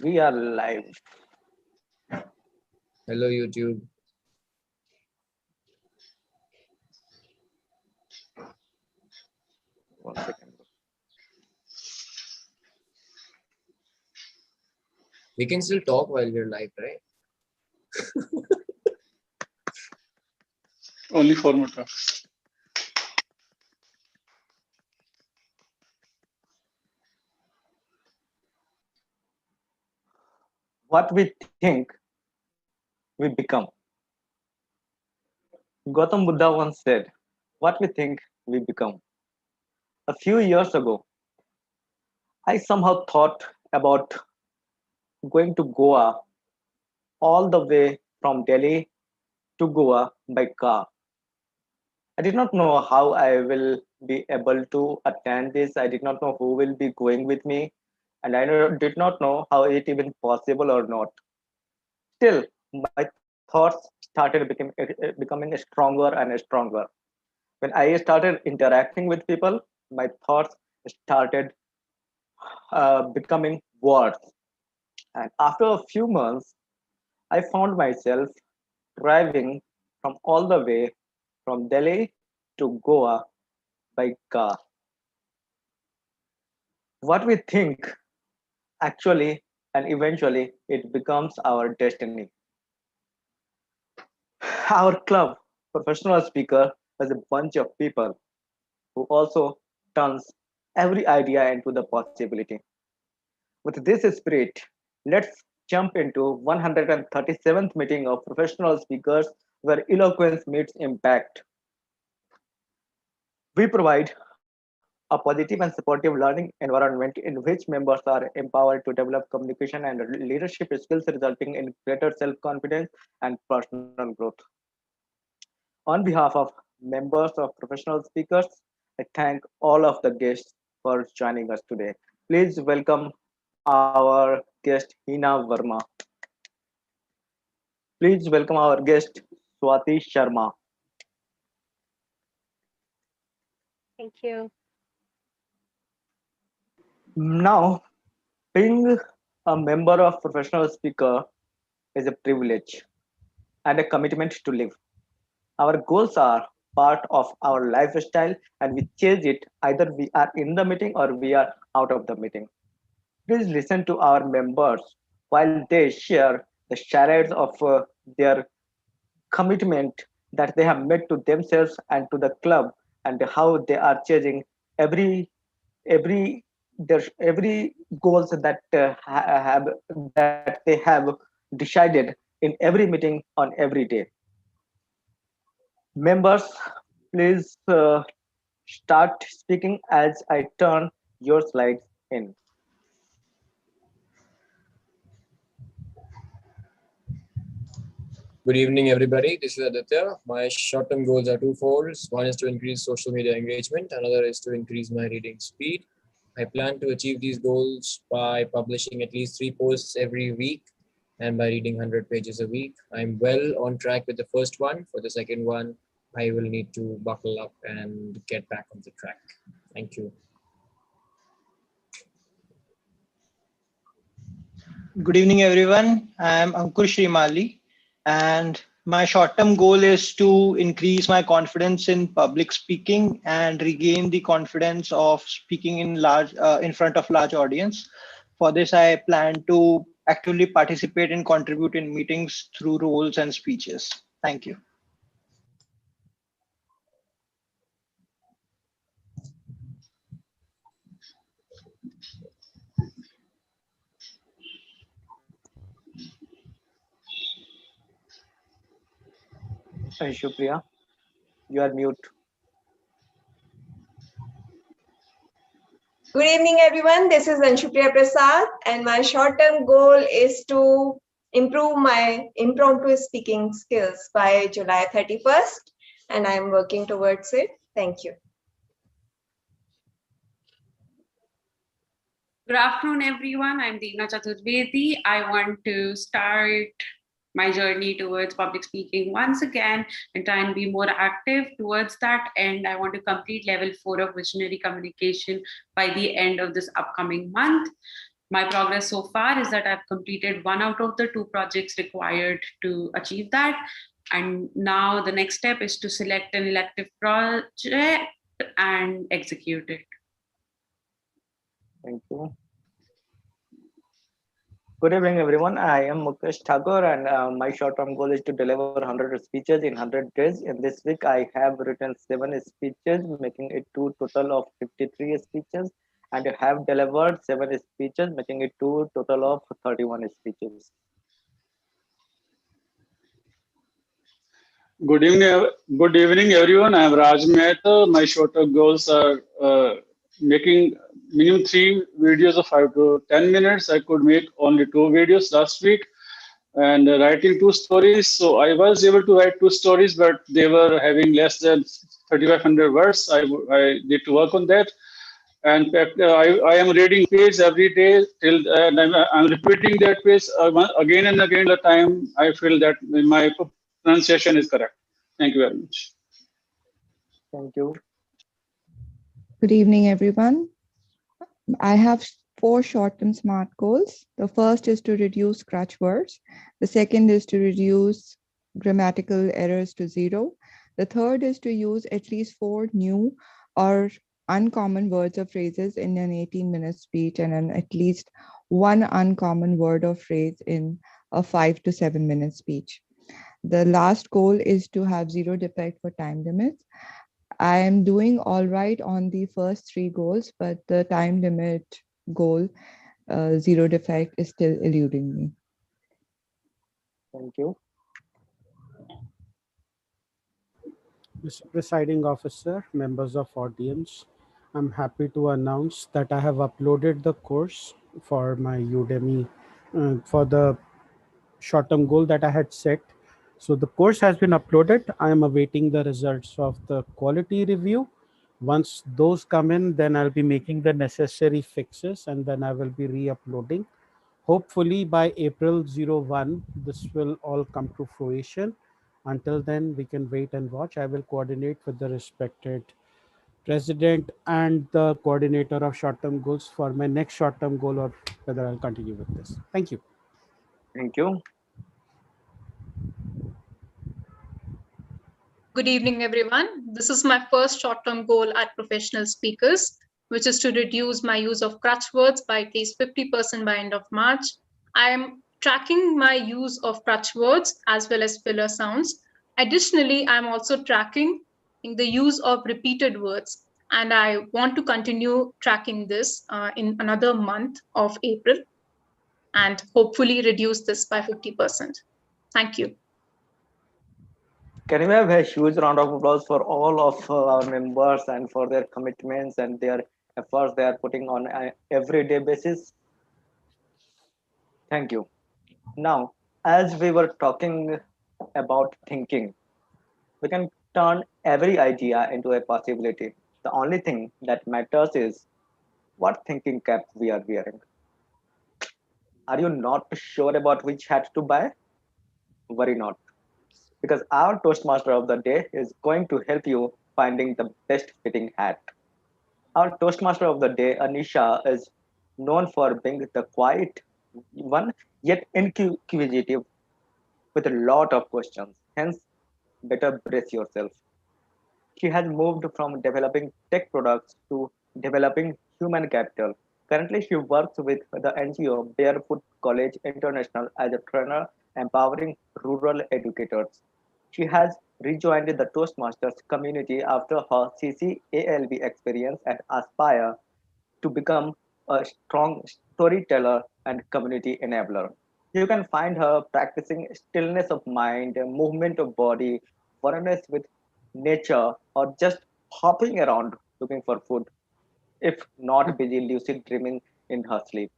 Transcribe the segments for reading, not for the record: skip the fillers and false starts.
We are live. Hello, YouTube. One second. We can still talk while we're live, right? Only format talks. What we think, we become. Gautam Buddha once said, what we think, we become. A few years ago, I somehow thought about going to Goa all the way from Delhi to Goa by car. I did not know how I will be able to attend this. I did not know who will be going with me. And did not know how it even possible or not. Still, my thoughts started becoming stronger and stronger. When I started interacting with people, my thoughts started becoming words. And after a few months, I found myself driving from all the way from Delhi to Goa by car. What we think actually and eventually it becomes our destiny. Our club, professional speaker, is a bunch of people who also turns every idea into the possibility. With this spirit, let's jump into 137th meeting of professional speakers where eloquence meets impact. We provide a positive and supportive learning environment in which members are empowered to develop communication and leadership skills, resulting in greater self confidence and personal growth. On behalf of members of professional speakers, I thank all of the guests for joining us today. Please welcome our guest Hina Verma. Please welcome our guest Swati Sharma. Thank you. Now, being a member of professional speaker is a privilege and a commitment to live. Our goals are part of our lifestyle and we chase it either we are in the meeting or we are out of the meeting. Please listen to our members while they share the charades of their commitment that they have made to themselves and to the club and how they are chasing every every goals that have that they have decided in every meeting on every day. Members, please start speaking as I turn your slides in. Good evening, everybody. This is Aditya. My short-term goals are twofold. One is to increase social media engagement. Another is to increase my reading speed. I plan to achieve these goals by publishing at least 3 posts every week and by reading 100 pages a week. I'm well on track with the first one. For the second one, I will need to buckle up and get back on the track. Thank you. Good evening, everyone. I am Ankur Srimali, and my short-term goal is to increase my confidence in public speaking and regain the confidence of speaking in front of large audience. For this, I plan to actively participate and contribute in meetings through roles and speeches. Thank you. Shupriya, you are mute. Good evening, everyone. This is Anshupriya Prasad, and my short-term goal is to improve my impromptu speaking skills by July 31st, and I'm working towards it. Thank you. Good afternoon, everyone. I'm Deepna Chaturvedi. I want to start my journey towards public speaking once again and try and be more active towards that end. I want to complete level 4 of visionary communication by the end of this upcoming month. my progress so far is that I've completed 1 out of the 2 projects required to achieve that. And now the next step is to select an elective project and execute it. Thank you. Good evening, everyone. I am Mukesh Thakur, and my short-term goal is to deliver 100 speeches in 100 days. In this week, I have written 7 speeches, making it to total of 53 speeches, and I have delivered 7 speeches, making it to total of 31 speeches. Good evening, everyone. I am Raj Mehta. My shorter goals are making minimum 3 videos of 5 to 10 minutes. I could make only 2 videos last week, and writing 2 stories. So I was able to write 2 stories, but they were having less than 3,500 words. I need to work on that. And in fact, I am reading page every day till, and I'm repeating that page again and again. The time I feel that my pronunciation is correct. Thank you very much. Thank you. Good evening, everyone. I have 4 short-term SMART goals. The first is to reduce crutch words. The second is to reduce grammatical errors to 0. The third is to use at least 4 new or uncommon words or phrases in an 18-minute speech, and at least 1 uncommon word or phrase in a 5 to 7-minute speech. The last goal is to have 0 defect for time limits. I am doing all right on the first 3 goals, but the time limit goal, 0 defect, is still eluding me. Thank you. Mr. Presiding Officer, members of audience, I'm happy to announce that I have uploaded the course for my Udemy for the short-term goal that I had set. So the course has been uploaded. I am awaiting the results of the quality review. Once those come in, then I'll be making the necessary fixes, and then I will be re-uploading. Hopefully by April 01, this will all come to fruition. Until then, we can wait and watch. I will coordinate with the respected president and the coordinator of short-term goals for my next short-term goal, or whether I'll continue with this. Thank you. Thank you. Good evening, everyone. This is my first short-term goal at Professional Speakers, which is to reduce my use of crutch words by at least 50% by end of March. I am tracking my use of crutch words as well as filler sounds. Additionally, I'm also tracking the use of repeated words, and I want to continue tracking this in another month of April and hopefully reduce this by 50%. Thank you. Can we have a huge round of applause for all of our members and for their commitments and their efforts they are putting on an everyday basis? Thank you. Now, as we were talking about thinking, we can turn every idea into a possibility. The only thing that matters is what thinking cap we are wearing. Are you not sure about which hat to buy? Worry not, because our Toastmaster of the day is going to help you finding the best fitting hat. Our Toastmaster of the day, Anisha, is known for being the quiet one, yet inquisitive with a lot of questions. Hence, better brace yourself. She has moved from developing tech products to developing human capital. Currently, she works with the NGO Barefoot College International as a trainer, empowering rural educators. She has rejoined the Toastmasters community after her CCALB experience and aspire to become a strong storyteller and community enabler. You can find her practicing stillness of mind, movement of body, oneness with nature, or just hopping around looking for food, if not busy lucid dreaming in her sleep.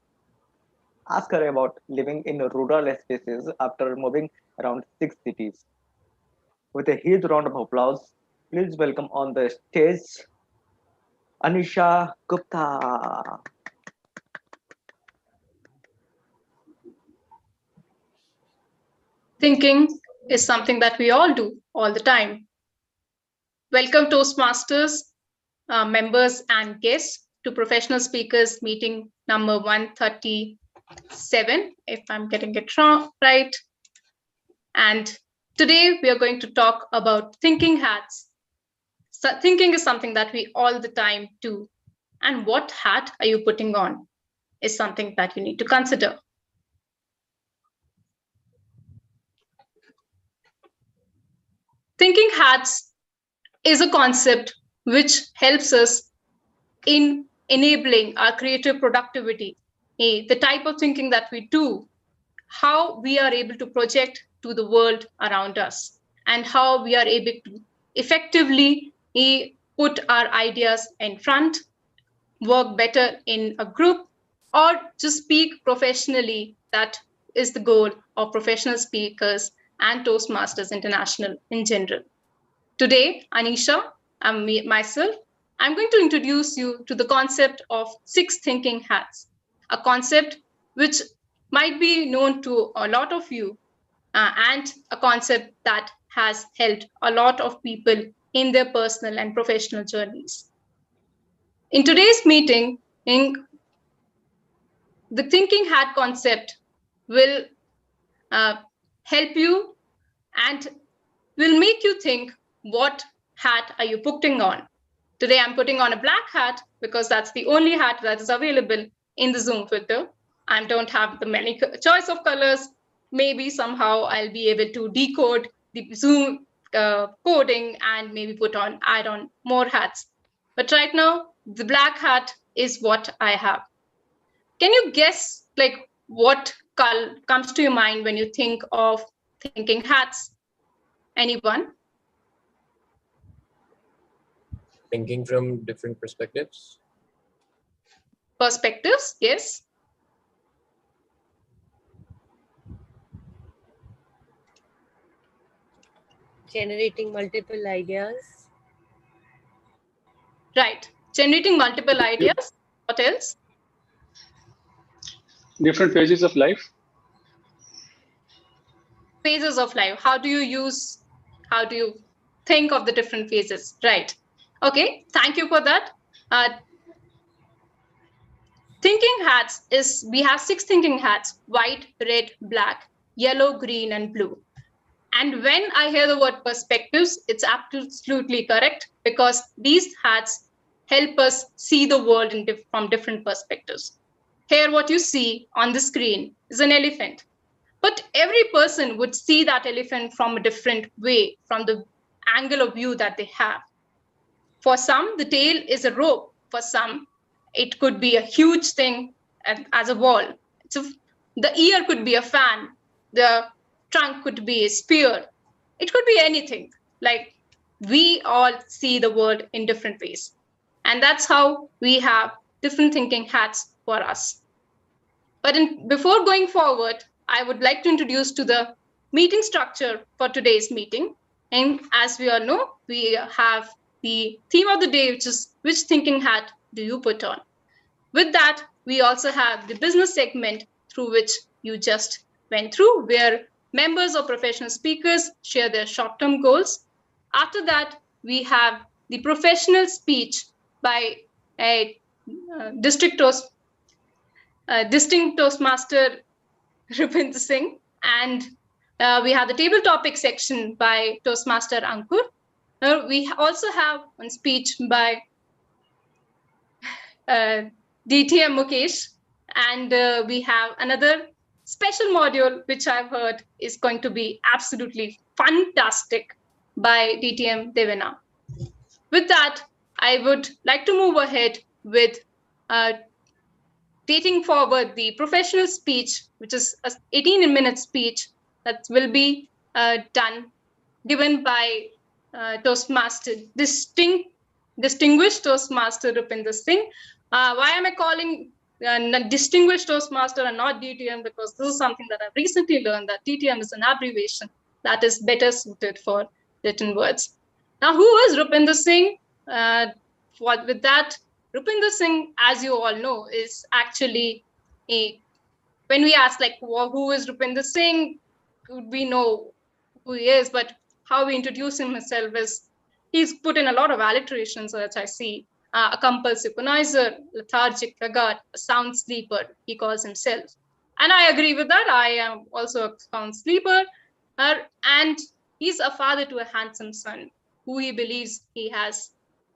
Ask her about living in rural spaces after moving around 6 cities. With a huge round of applause, please welcome on the stage Anisha Gupta. Thinking is something that we all do all the time. Welcome, Toastmasters, members and guests. to Professional Speakers meeting number 137, if I'm getting it right. And today we are going to talk about thinking hats. So thinking is something that we all the time do. And what hat are you putting on is something that you need to consider. Thinking hats is a concept which helps us in enabling our creative productivity, the type of thinking that we do, how we are able to project to the world around us, and how we are able to effectively put our ideas in front, work better in a group, or just speak professionally. That is the goal of Professional Speakers and Toastmasters International in general. Today, Anisha, I'm myself, I'm going to introduce you to the concept of 6 thinking hats, a concept which might be known to a lot of you, and a concept that has helped a lot of people in their personal and professional journeys. In today's meeting, the thinking hat concept will help you and will make you think, what hat are you putting on? Today, I'm putting on a black hat because that's the only hat that is available in the Zoom filter. I don't have the many choice of colors. Maybe somehow I'll be able to decode the Zoom coding and maybe add on more hats. But right now, the black hat is what I have. Can you guess like what comes to your mind when you think of thinking hats? Anyone? Thinking from different perspectives. Perspectives, yes. Generating multiple ideas. Right. Generating multiple ideas. What else? Different phases of life. Phases of life. How do you think of the different phases? Right. Okay. Thank you for that. Thinking hats is, we have 6 thinking hats: white, red, black, yellow, green, and blue. And when I hear the word perspectives, it's absolutely correct, because these hats help us see the world from different perspectives. Here, what you see on the screen is an elephant. But every person would see that elephant from a different way, from the angle of view that they have. For some, the tail is a rope. For some, it could be a huge thing as a wall. So the ear could be a fan. The trunk could be a spear. It could be anything. Like, we all see the world in different ways. And that's how we have different thinking hats for us. But before going forward, I would like to introduce to the meeting structure for today's meeting. And as we all know, we have the theme of the day, which is, which thinking hat do you put on? With that, we also have the business segment, through which you just went through, where members or professional speakers share their short-term goals. After that, we have the professional speech by a distinct Toastmaster Rupinder Singh, and we have the table topic section by Toastmaster Ankur. We also have one speech by DTM Mukesh, and we have another special module which I've heard is going to be absolutely fantastic by DTM Devena. With that, I would like to move ahead with taking forward the professional speech, which is an 18-minute speech that will be given by Toastmaster, distinguished Toastmaster Rupinder Singh. Why am I calling distinguished Toastmaster and not DTM? Because this is something that I've recently learned, that DTM is an abbreviation that is better suited for written words. Now, who is Rupinder Singh? With that, Rupinder Singh, as you all know, is actually when we ask, like, who is Rupinder Singh, we know who he is, but how we introduce himself is, he's put in a lot of alliterations, as I see. a compulsive womanizer, lethargic, laggard, a sound sleeper, he calls himself. And I agree with that. I am also a sound sleeper. And he's a father to a handsome son who he believes he has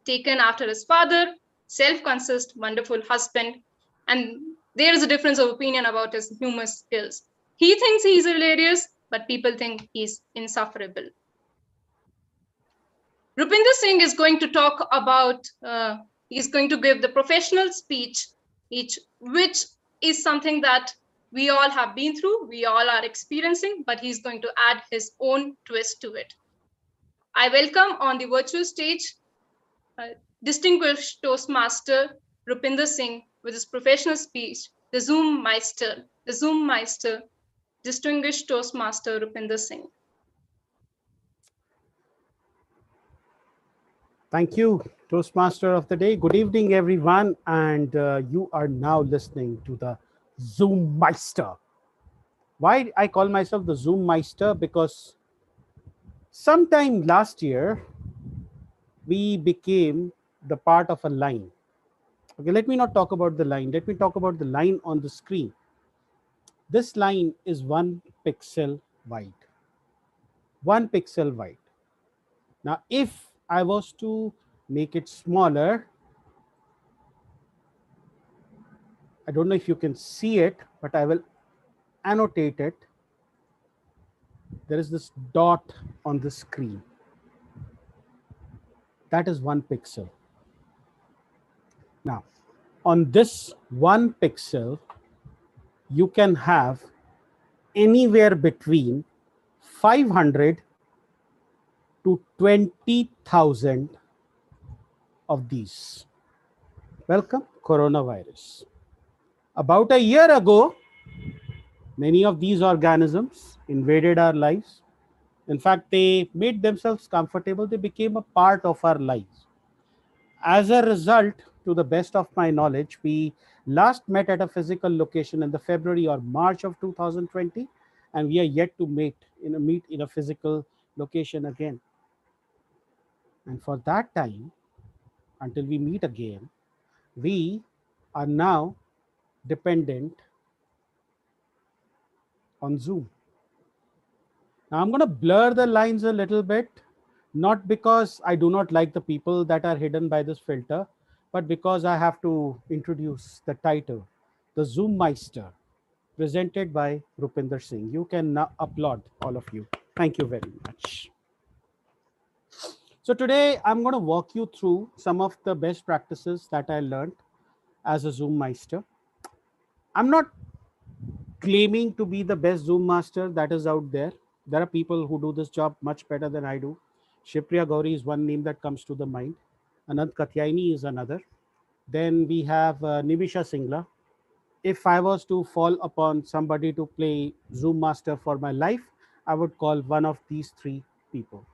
taken after his father, self-conscious, wonderful husband. And there is a difference of opinion about his humor skills. He thinks he's hilarious, but people think he's insufferable. Rupinder Singh is going to talk about, he's going to give the professional speech, which is something that we all have been through, we all are experiencing, but he's going to add his own twist to it. I welcome on the virtual stage distinguished Toastmaster Rupinder Singh with his professional speech, the Zoom Meister, distinguished Toastmaster Rupinder Singh. Thank you, Toastmaster of the day. Good evening, everyone. And you are now listening to the Zoom Meister. Why I call myself the Zoom Meister? Because sometime last year, we became the part of a line. Okay, let me not talk about the line. Let me talk about the line on the screen. This line is 1 pixel wide. 1 pixel wide. Now, if I was to make it smaller, I don't know if you can see it, but I will annotate it. There is this dot on the screen. That is 1 pixel. Now, on this 1 pixel, you can have anywhere between 500 to 20,000 of these. Welcome, coronavirus. About a year ago, many of these organisms invaded our lives. In fact, they made themselves comfortable. They became a part of our lives. As a result, to the best of my knowledge, we last met at a physical location in the February or March of 2020, and we are yet to meet in a physical location again. And for that time, until we meet again, we are now dependent on Zoom. Now I'm going to blur the lines a little bit, not because I do not like the people that are hidden by this filter, but because I have to introduce the title, the Zoom Meister, presented by Rupinder Singh. You can now applaud, all of you. Thank you very much. So today I'm going to walk you through some of the best practices that I learned as a Zoom Meister. I'm not claiming to be the best Zoom master that is out there. There are people who do this job much better than I do. Shipriya Gauri is one name that comes to the mind. Anand Katyaini is another. Then we have Nimisha Singla. If I was to fall upon somebody to play Zoom master for my life, I would call one of these three people.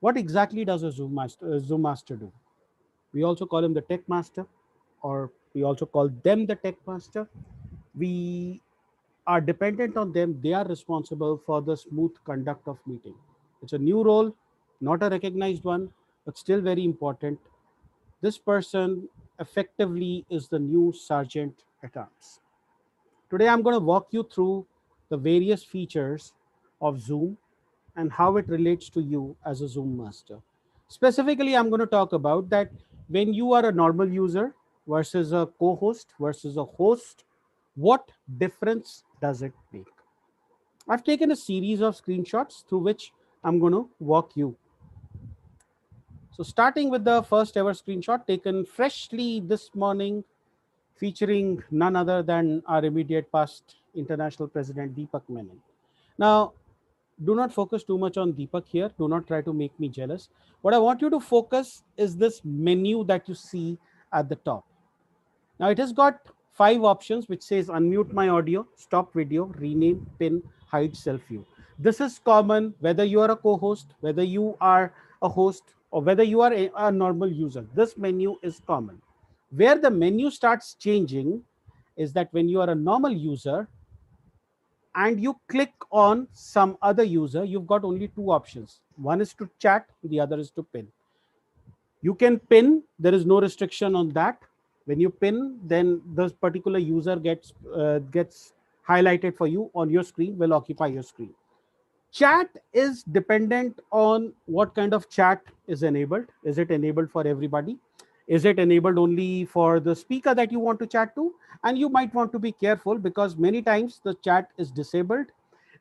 What exactly does a Zoom master do? We also call him the tech master, or we also call them the tech master. We are dependent on them. They are responsible for the smooth conduct of meeting. It's a new role, not a recognized one, but still very important. This person effectively is the new sergeant at arms. Today, I'm going to walk you through the various features of Zoom and how it relates to you as a Zoom master. Specifically, I'm going to talk about that when you are a normal user versus a co-host versus a host, what difference does it make? I've taken a series of screenshots through which I'm going to walk you. So starting with the first ever screenshot taken freshly this morning, featuring none other than our immediate past international president, Deepak Menon. Now, do not focus too much on Deepak here. Do not try to make me jealous. What I want you to focus is this menu that you see at the top. Now it has got 5 options which says unmute my audio, stop video, rename, pin, hide self-view. This is common whether you are a co-host, whether you are a host, or whether you are a normal user. This menu is common. Where the menu starts changing is that when you are a normal user and you click on some other user, you've got only 2 options. One is to chat, the other is to pin. You can pin. There is no restriction on that. When you pin, then this particular user gets highlighted for you on your screen, will occupy your screen. Chat is dependent on what kind of chat is enabled. Is it enabled for everybody? Is it enabled only for the speaker that you want to chat to? And you might want to be careful, because many times the chat is disabled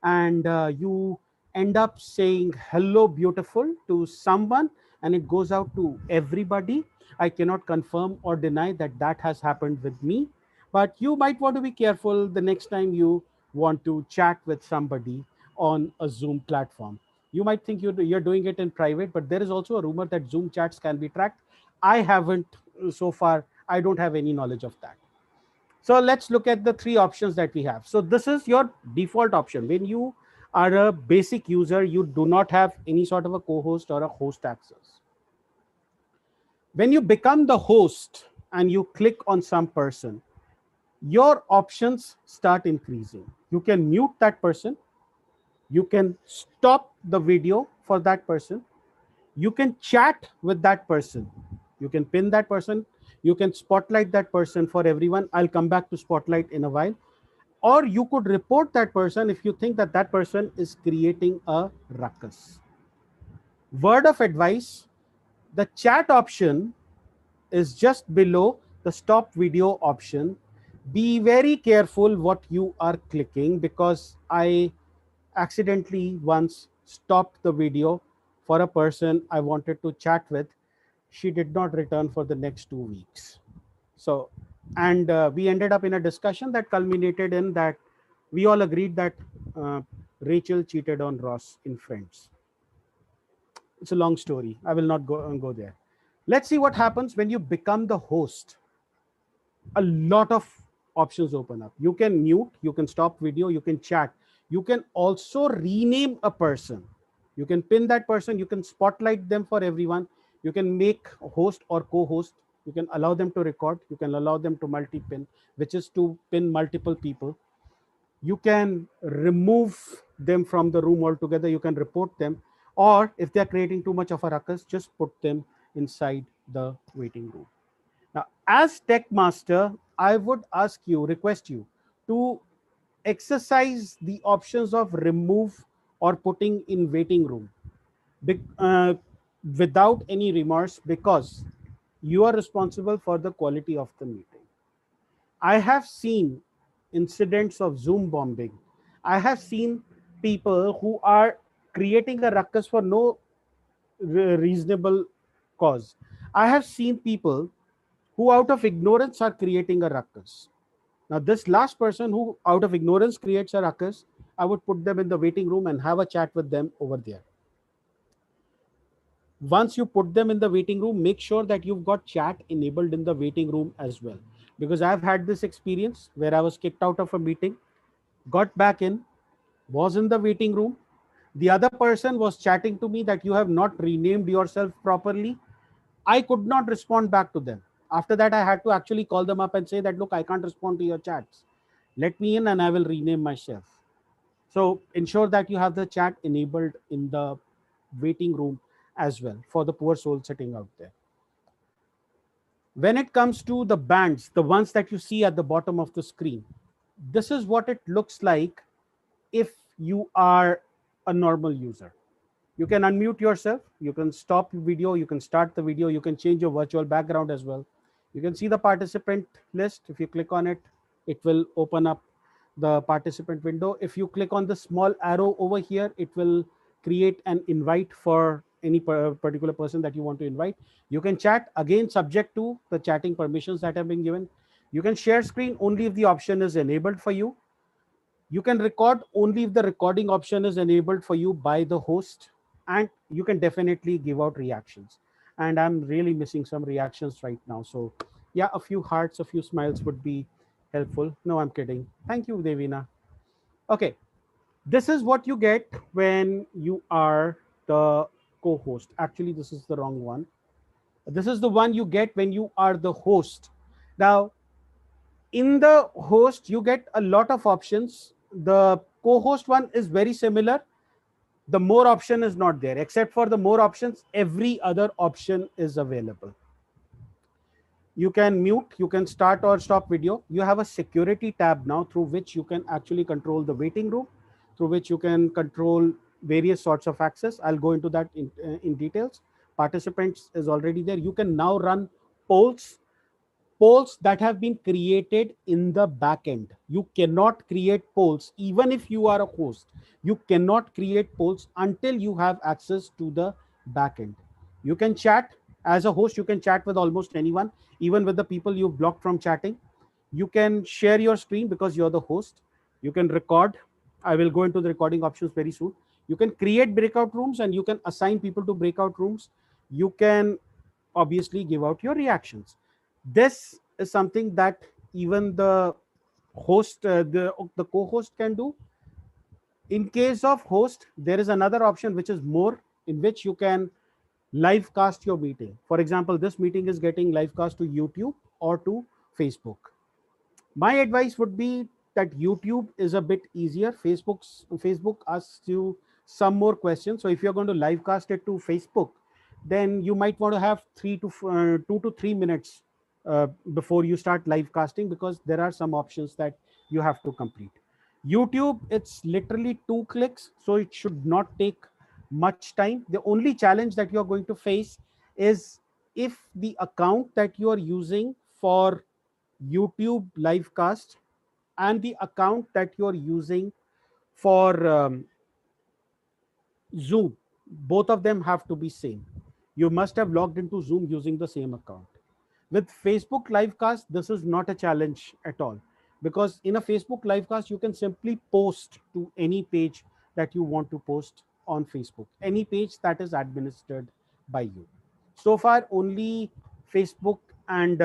and you end up saying hello beautiful to someone and it goes out to everybody. I cannot confirm or deny that that has happened with me, but you might want to be careful the next time you want to chat with somebody on a Zoom platform. You might think you're doing it in private, but there is also a rumor that Zoom chats can be tracked. I haven't so far. I don't have any knowledge of that. So let's look at the three options that we have. So this is your default option. When you are a basic user, you do not have any sort of a co-host or a host access. When you become the host and you click on some person, your options start increasing. You can mute that person. You can stop the video for that person. You can chat with that person. You can pin that person. You can spotlight that person for everyone. I'll come back to spotlight in a while. Or you could report that person if you think that that person is creating a ruckus. Word of advice, the chat option is just below the stop video option. Be very careful what you are clicking, because I accidentally once stopped the video for a person I wanted to chat with. She did not return for the next 2 weeks. So, and we ended up in a discussion that culminated in that we all agreed that Rachel cheated on Ross in Friends. It's a long story. I will not go there. Let's see what happens when you become the host. A lot of options open up. You can mute, you can stop video, you can chat. You can also rename a person. You can pin that person, you can spotlight them for everyone. You can make host or co-host. You can allow them to record. You can allow them to multi-pin, which is to pin multiple people. You can remove them from the room altogether. You can report them. Or if they're creating too much of a ruckus, just put them inside the waiting room. Now, as Tech Master, I would request you to exercise the options of remove or putting in waiting room without any remorse, because you are responsible for the quality of the meeting. I have seen incidents of Zoom bombing. I have seen people who are creating a ruckus for no reasonable cause. I have seen people who out of ignorance are creating a ruckus. Now, this last person who out of ignorance creates a ruckus, I would put them in the waiting room and have a chat with them over there. Once you put them in the waiting room, make sure that you've got chat enabled in the waiting room as well. Because I've had this experience where I was kicked out of a meeting, got back in, was in the waiting room. The other person was chatting to me that you have not renamed yourself properly. I could not respond back to them. After that, I had to actually call them up and say that, look, I can't respond to your chats. Let me in and I will rename myself. So ensure that you have the chat enabled in the waiting room as well for the poor soul sitting out there. When it comes to the bands, the ones that you see at the bottom of the screen, this is what it looks like if you are a normal user. You can unmute yourself, you can stop video, you can start the video, you can change your virtual background as well. You can see the participant list. If you click on it, it will open up the participant window. If you click on the small arrow over here, it will create an invite for any particular person that you want to invite. You can chat, again subject to the chatting permissions that have been given. You can share screen only if the option is enabled for you. You can record only if the recording option is enabled for you by the host, and you can definitely give out reactions. And I'm really missing some reactions right now. So yeah, a few hearts, a few smiles would be helpful. No, I'm kidding. Thank you, Devina. Okay, this is what you get when you are the co-host. Actually, this is the wrong one. This is the one you get when you are the host. Now, in the host, you get a lot of options. The co-host one is very similar. The more option is not there. Except for the more options, every other option is available. You can mute, you can start or stop video. You have a security tab now through which you can actually control the waiting room, through which you can control various sorts of access. I'll go into that in details. Participants is already there. You can now run polls that have been created in the back end. You cannot create polls even if you are a host. You cannot create polls until you have access to the back end. You can chat as a host, you can chat with almost anyone, even with the people you've blocked from chatting. You can share your screen because you're the host. You can record. I will go into the recording options very soon. You can create breakout rooms and you can assign people to breakout rooms. You can obviously give out your reactions. This is something that even the host, the co-host can do. In case of host, there is another option which is more, in which you can live cast your meeting. For example, this meeting is getting live cast to YouTube or to Facebook. My advice would be that YouTube is a bit easier. Facebook asks you some more questions. So if you're going to live cast it to Facebook, then you might want to have 2 to 3 minutes before you start live casting, because there are some options that you have to complete. YouTube, it's literally 2 clicks, so it should not take much time. The only challenge that you're going to face is if the account that you are using for YouTube livecast and the account that you're using for Zoom, both of them have to be same. You must have logged into Zoom using the same account. With Facebook livecast, this is not a challenge at all, because in a Facebook livecast, you can simply post to any page that you want to post on Facebook, any page that is administered by you. So far, only Facebook and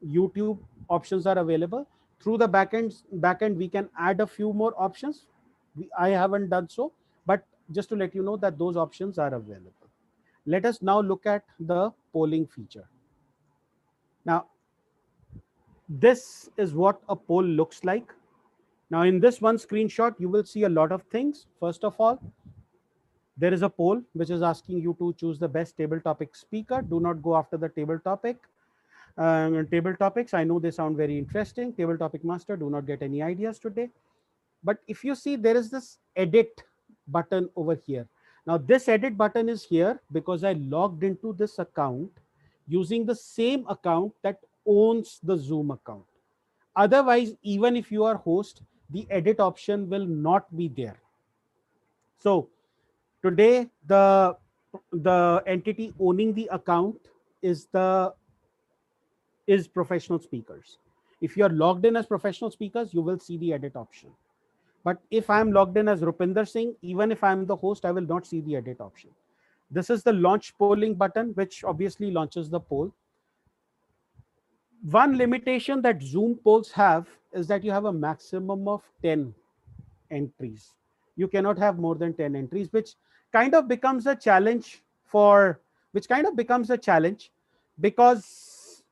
YouTube options are available. Through the backend, we can add a few more options. I haven't done so, but just to let you know that those options are available. Let us now look at the polling feature. Now, this is what a poll looks like. Now, in this one screenshot, you will see a lot of things. First of all, there is a poll which is asking you to choose the best table topic speaker. Do not go after the table topic. Table topics, I know they sound very interesting. Table topic master, do not get any ideas today. But if you see, there is this edit button over here. Now, this edit button is here because I logged into this account using the same account that owns the Zoom account. Otherwise, even if you are host, the edit option will not be there. So today, the entity owning the account is professional speakers. If you are logged in as professional speakers, you will see the edit option. But if I'm logged in as Rupinder Singh, even if I'm the host, I will not see the edit option. This is the launch polling button, which obviously launches the poll. One limitation that Zoom polls have is that you have a maximum of 10 entries. You cannot have more than 10 entries, which kind of becomes a challenge because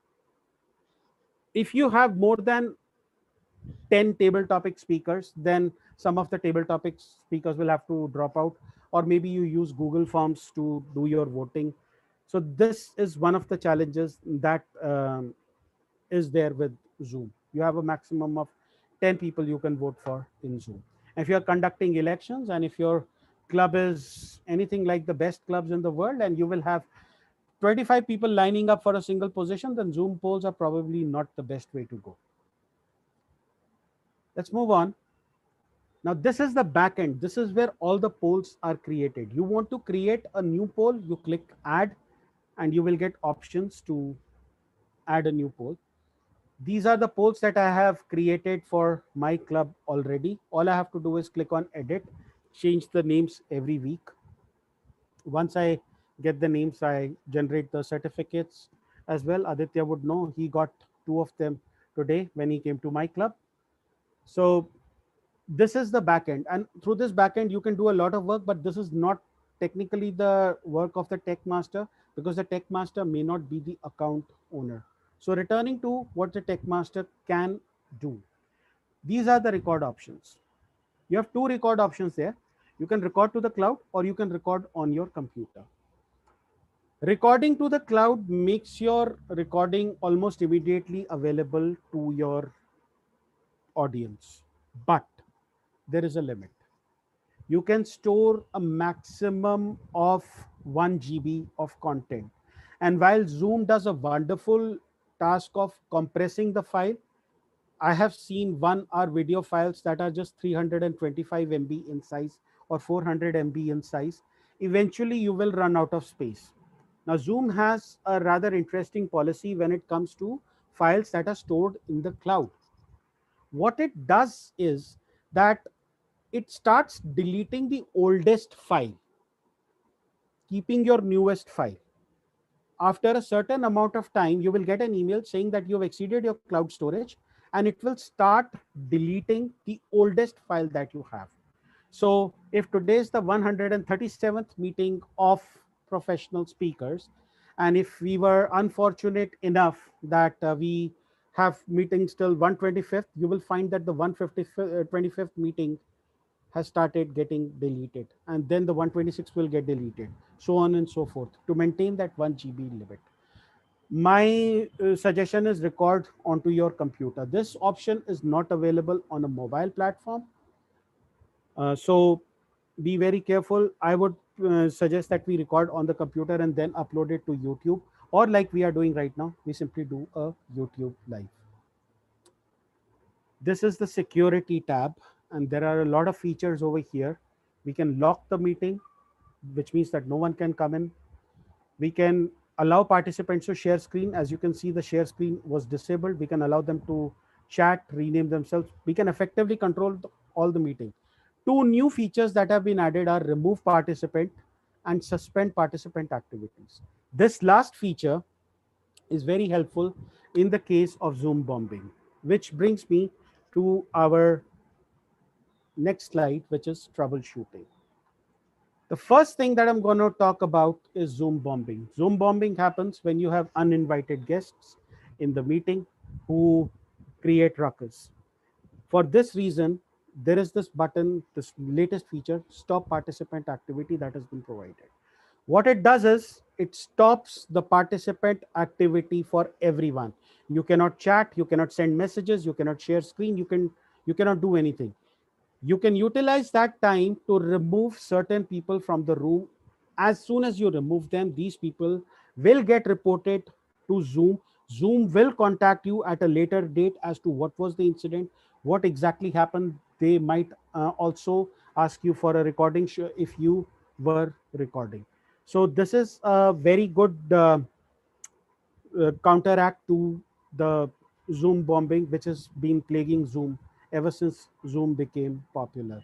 if you have more than 10 table topic speakers, then some of the table topic speakers will have to drop out, or maybe you use Google Forms to do your voting. So this is one of the challenges that is there with Zoom. You have a maximum of 10 people you can vote for in Zoom. If you're conducting elections and if your club is anything like the best clubs in the world and you will have 25 people lining up for a single position, then Zoom polls are probably not the best way to go. Let's move on. Now, this is the back end. This is where all the polls are created. You want to create a new poll, you click add, and you will get options to add a new poll. These are the polls that I have created for my club already. All I have to do is click on edit, change the names every week. Once I get the names, I generate the certificates as well. Aditya would know, he got 2 of them today when he came to my club. So this is the backend, and through this backend you can do a lot of work, but this is not technically the work of the tech master, because the tech master may not be the account owner. So returning to what the tech master can do, these are the record options. You have 2 record options there. You can record to the cloud or you can record on your computer. Recording to the cloud makes your recording almost immediately available to your audience, but there is a limit. You can store a maximum of 1 GB of content. And while Zoom does a wonderful task of compressing the file, I have seen 1 hour video files that are just 325 MB in size or 400 MB in size. Eventually, you will run out of space. Now, Zoom has a rather interesting policy when it comes to files that are stored in the cloud. What it does is that it starts deleting the oldest file, keeping your newest file. After a certain amount of time, you will get an email saying that you've exceeded your cloud storage, and it will start deleting the oldest file that you have. So if today is the 137th meeting of professional speakers, and if we were unfortunate enough that we have meetings till 125th, you will find that the 125th meeting has started getting deleted, and then the 126 will get deleted, so on and so forth, to maintain that 1 GB limit. My suggestion is record onto your computer. This option is not available on a mobile platform. So be very careful. I would suggest that we record on the computer and then upload it to YouTube, or like we are doing right now, we simply do a YouTube live. This is the security tab, and there are a lot of features over here. We can lock the meeting, which means that no one can come in. We can allow participants to share screen. As you can see, the share screen was disabled. We can allow them to chat, rename themselves. We can effectively control all the meeting. Two new features that have been added are remove participant and suspend participant activities. This last feature is very helpful in the case of Zoom bombing, which brings me to our next slide, which is troubleshooting. The first thing that I'm going to talk about is Zoom bombing. Zoom bombing happens when you have uninvited guests in the meeting who create ruckus. For this reason, there is this button, this latest feature, stop participant activity, that has been provided. What it does is it stops the participant activity for everyone. You cannot chat, you cannot send messages, you cannot share screen, you cannot do anything. You can utilize that time to remove certain people from the room. As soon as you remove them, these people will get reported to Zoom. Zoom will contact you at a later date as to what was the incident, what exactly happened. They might also ask you for a recording if you were recording. So this is a very good counteract to the Zoom bombing, which has been plaguing Zoom ever since Zoom became popular.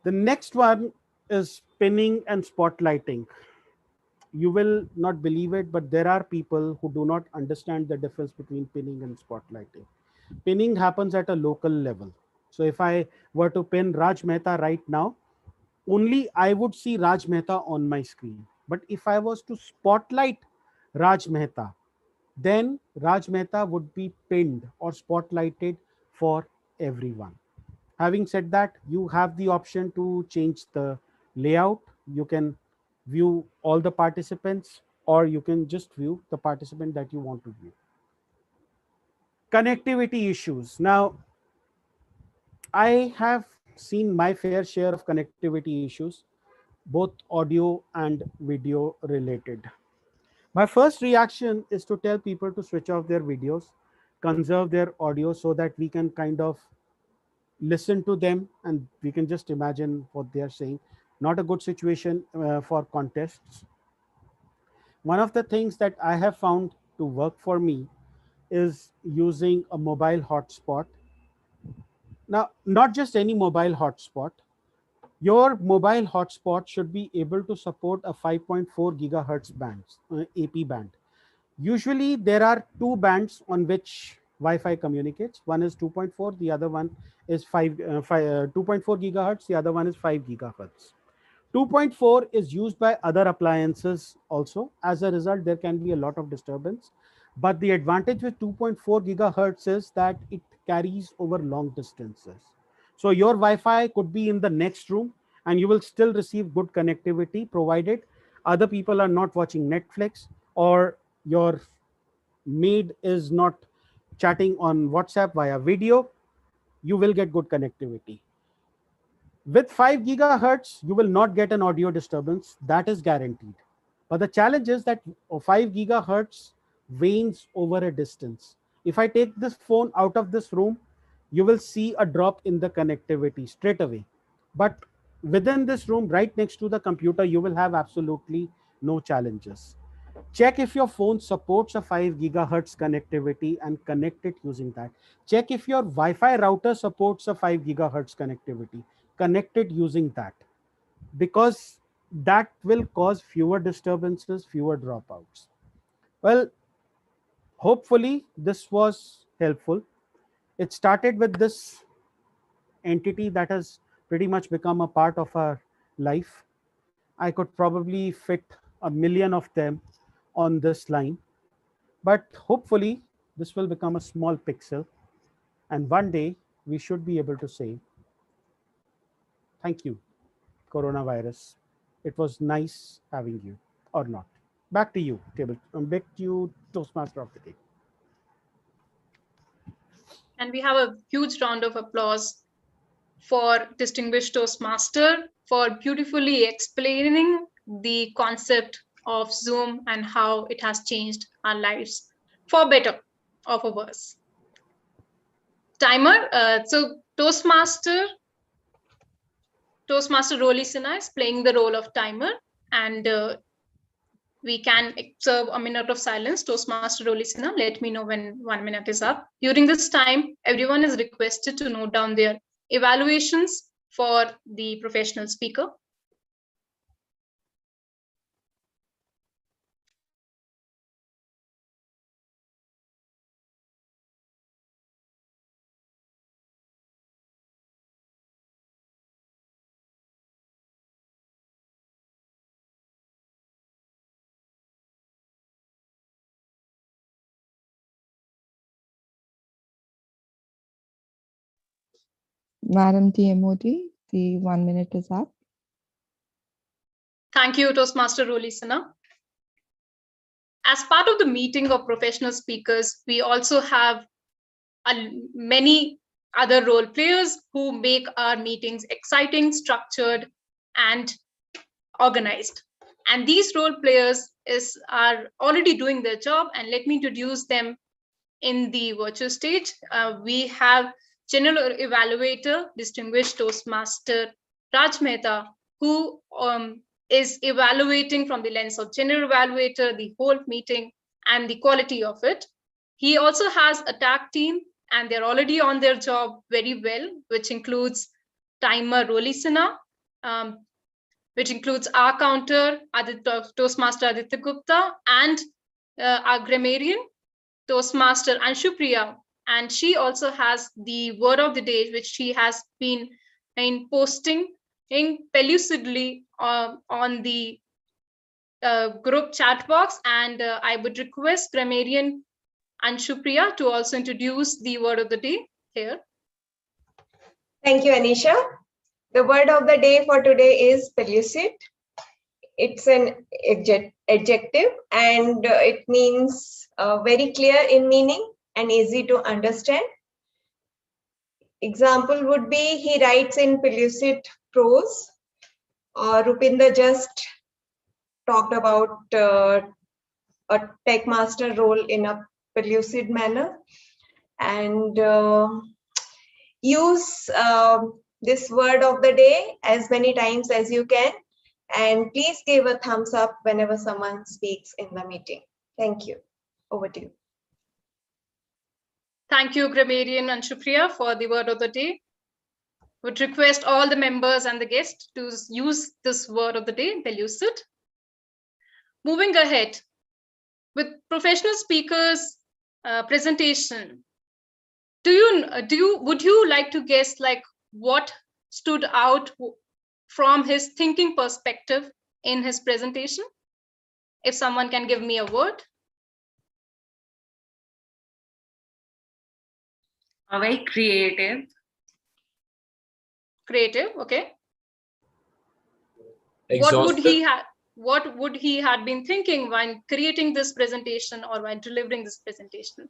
The next one is pinning and spotlighting. You will not believe it, but there are people who do not understand the difference between pinning and spotlighting. Pinning happens at a local level. So if I were to pin Raj Mehta right now, only I would see Raj Mehta on my screen. But if I was to spotlight Raj Mehta, then Raj Mehta would be pinned or spotlighted for everyone. Having said that, you have the option to change the layout. You can view all the participants, or you can just view the participant that you want to view. Connectivity issues. Now, I have seen my fair share of connectivity issues, both audio and video related. My first reaction is to tell people to switch off their videos, conserve their audio so that we can kind of listen to them and we can just imagine what they are saying. Not a good situation for contests. One of the things that I have found to work for me is using a mobile hotspot. Now, not just any mobile hotspot. Your mobile hotspot should be able to support a 5.4 gigahertz band, AP band. Usually there are two bands on which Wi-Fi communicates. One is 2.4, the other one is 2.4 gigahertz, the other one is 5 gigahertz. 2.4 is used by other appliances also. As a result, there can be a lot of disturbance. But the advantage with 2.4 gigahertz is that it carries over long distances. So your Wi-Fi could be in the next room and you will still receive good connectivity, provided other people are not watching Netflix or your maid is not chatting on WhatsApp via video. You will get good connectivity. With 5 gigahertz, you will not get an audio disturbance. That is guaranteed. But the challenge is that 5 gigahertz wanes over a distance. If I take this phone out of this room, you will see a drop in the connectivity straight away. But within this room, right next to the computer, you will have absolutely no challenges. Check if your phone supports a 5 gigahertz connectivity and connect it using that. Check if your Wi-Fi router supports a 5 gigahertz connectivity. Connect it using that, because that will cause fewer disturbances, fewer dropouts. Well, hopefully this was helpful. It started with this entity that has pretty much become a part of our life. I could probably fit a million of them on this line, but hopefully this will become a small pixel, and one day we should be able to say thank you, coronavirus. It was nice having you, or not. Back to you, back to you, Toastmaster of the day. And we have a huge round of applause for distinguished Toastmaster for beautifully explaining the concept of Zoom and how it has changed our lives for better or for worse. Timer. So Toastmaster Roli Sinha is playing the role of timer, and we can observe a minute of silence. Toastmaster Roli Sinha, let me know when 1 minute is up. During this time, everyone is requested to note down their evaluations for the professional speaker. Madam TMOD, the 1 minute is up. Thank you, Toastmaster Roli Sinha. As part of the meeting of professional speakers, we also have many other role players who make our meetings exciting, structured, and organized. And these role players are already doing their job, and let me introduce them in the virtual stage. We have General Evaluator, Distinguished Toastmaster Raj Mehta, who is evaluating from the lens of General Evaluator the whole meeting and the quality of it. He also has a tag team, and they're already on their job very well, which includes Timer Roli Sinha, which includes our counter, Toastmaster Aditya Gupta, and our grammarian, Toastmaster Anshupriya. And she also has the word of the day, which she has been posting pellucidly on the group chat box. And I would request grammarian Anshupriya to also introduce the word of the day here. Thank you, Anisha. The word of the day for today is pellucid. It's an adjective, and it means very clear in meaning and easy to understand. Example would be, he writes in pellucid prose. Rupinder just talked about a tech master role in a pellucid manner, and use this word of the day as many times as you can, and please give a thumbs up whenever someone speaks in the meeting. Thank you. Over to you. Thank you, grammarian Anshupriya, for the word of the day. Would request all the members and the guests to use this word of the day, pellucid. Moving ahead with professional speakers' presentation. Would you like to guess like what stood out from his thinking perspective in his presentation? If someone can give me a word. Very creative. creative. Okay. Exhausted. What would he had been thinking when creating this presentation or when delivering this presentation?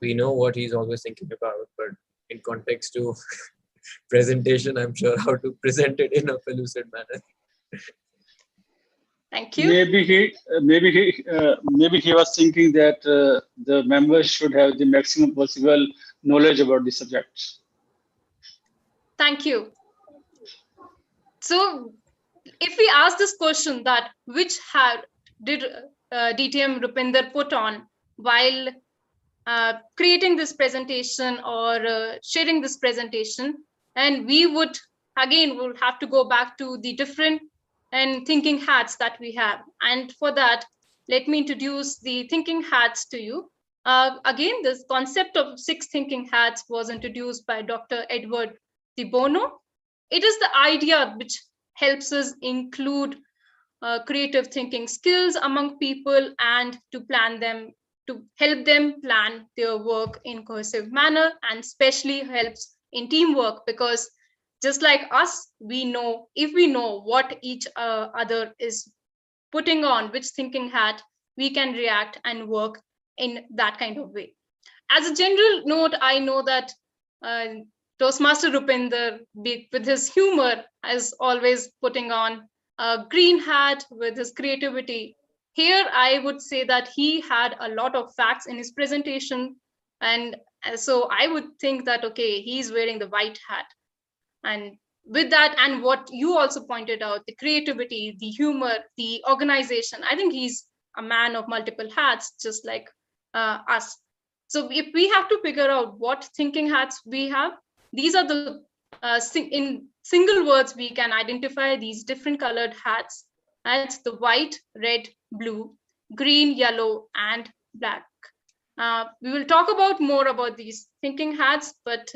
We know what he's always thinking about, but in context to presentation, I'm sure how to present it in a pellucid manner. Thank you. Maybe he was thinking that the members should have the maximum possible knowledge about the subject. Thank you. So if we ask this question, that which hat did DTM Rupinder put on while creating this presentation or sharing this presentation, and we would have to go back to the different and thinking hats that we have. And for that, let me introduce the thinking hats to you. Again, this concept of 6 thinking hats was introduced by Dr. Edward de Bono. It is the idea which helps us include creative thinking skills among people and to plan them, to help them plan their work in cohesive manner, and especially helps in teamwork, because just like us, we know, if we know what each other is putting on, which thinking hat, we can react and work in that kind of way. As a general note, I know that Toastmaster Rupinder, with his humor, is always putting on a green hat with his creativity. Here, I would say that he had a lot of facts in his presentation. And so I would think that, okay, he's wearing the white hat. And with that, and what you also pointed out, the creativity, the humor, the organization, I think he's a man of multiple hats, just like us. So if we have to figure out what thinking hats we have, these are the, in single words, we can identify these different colored hats. That's the white, red, blue, green, yellow, and black. We will talk about more about these thinking hats, but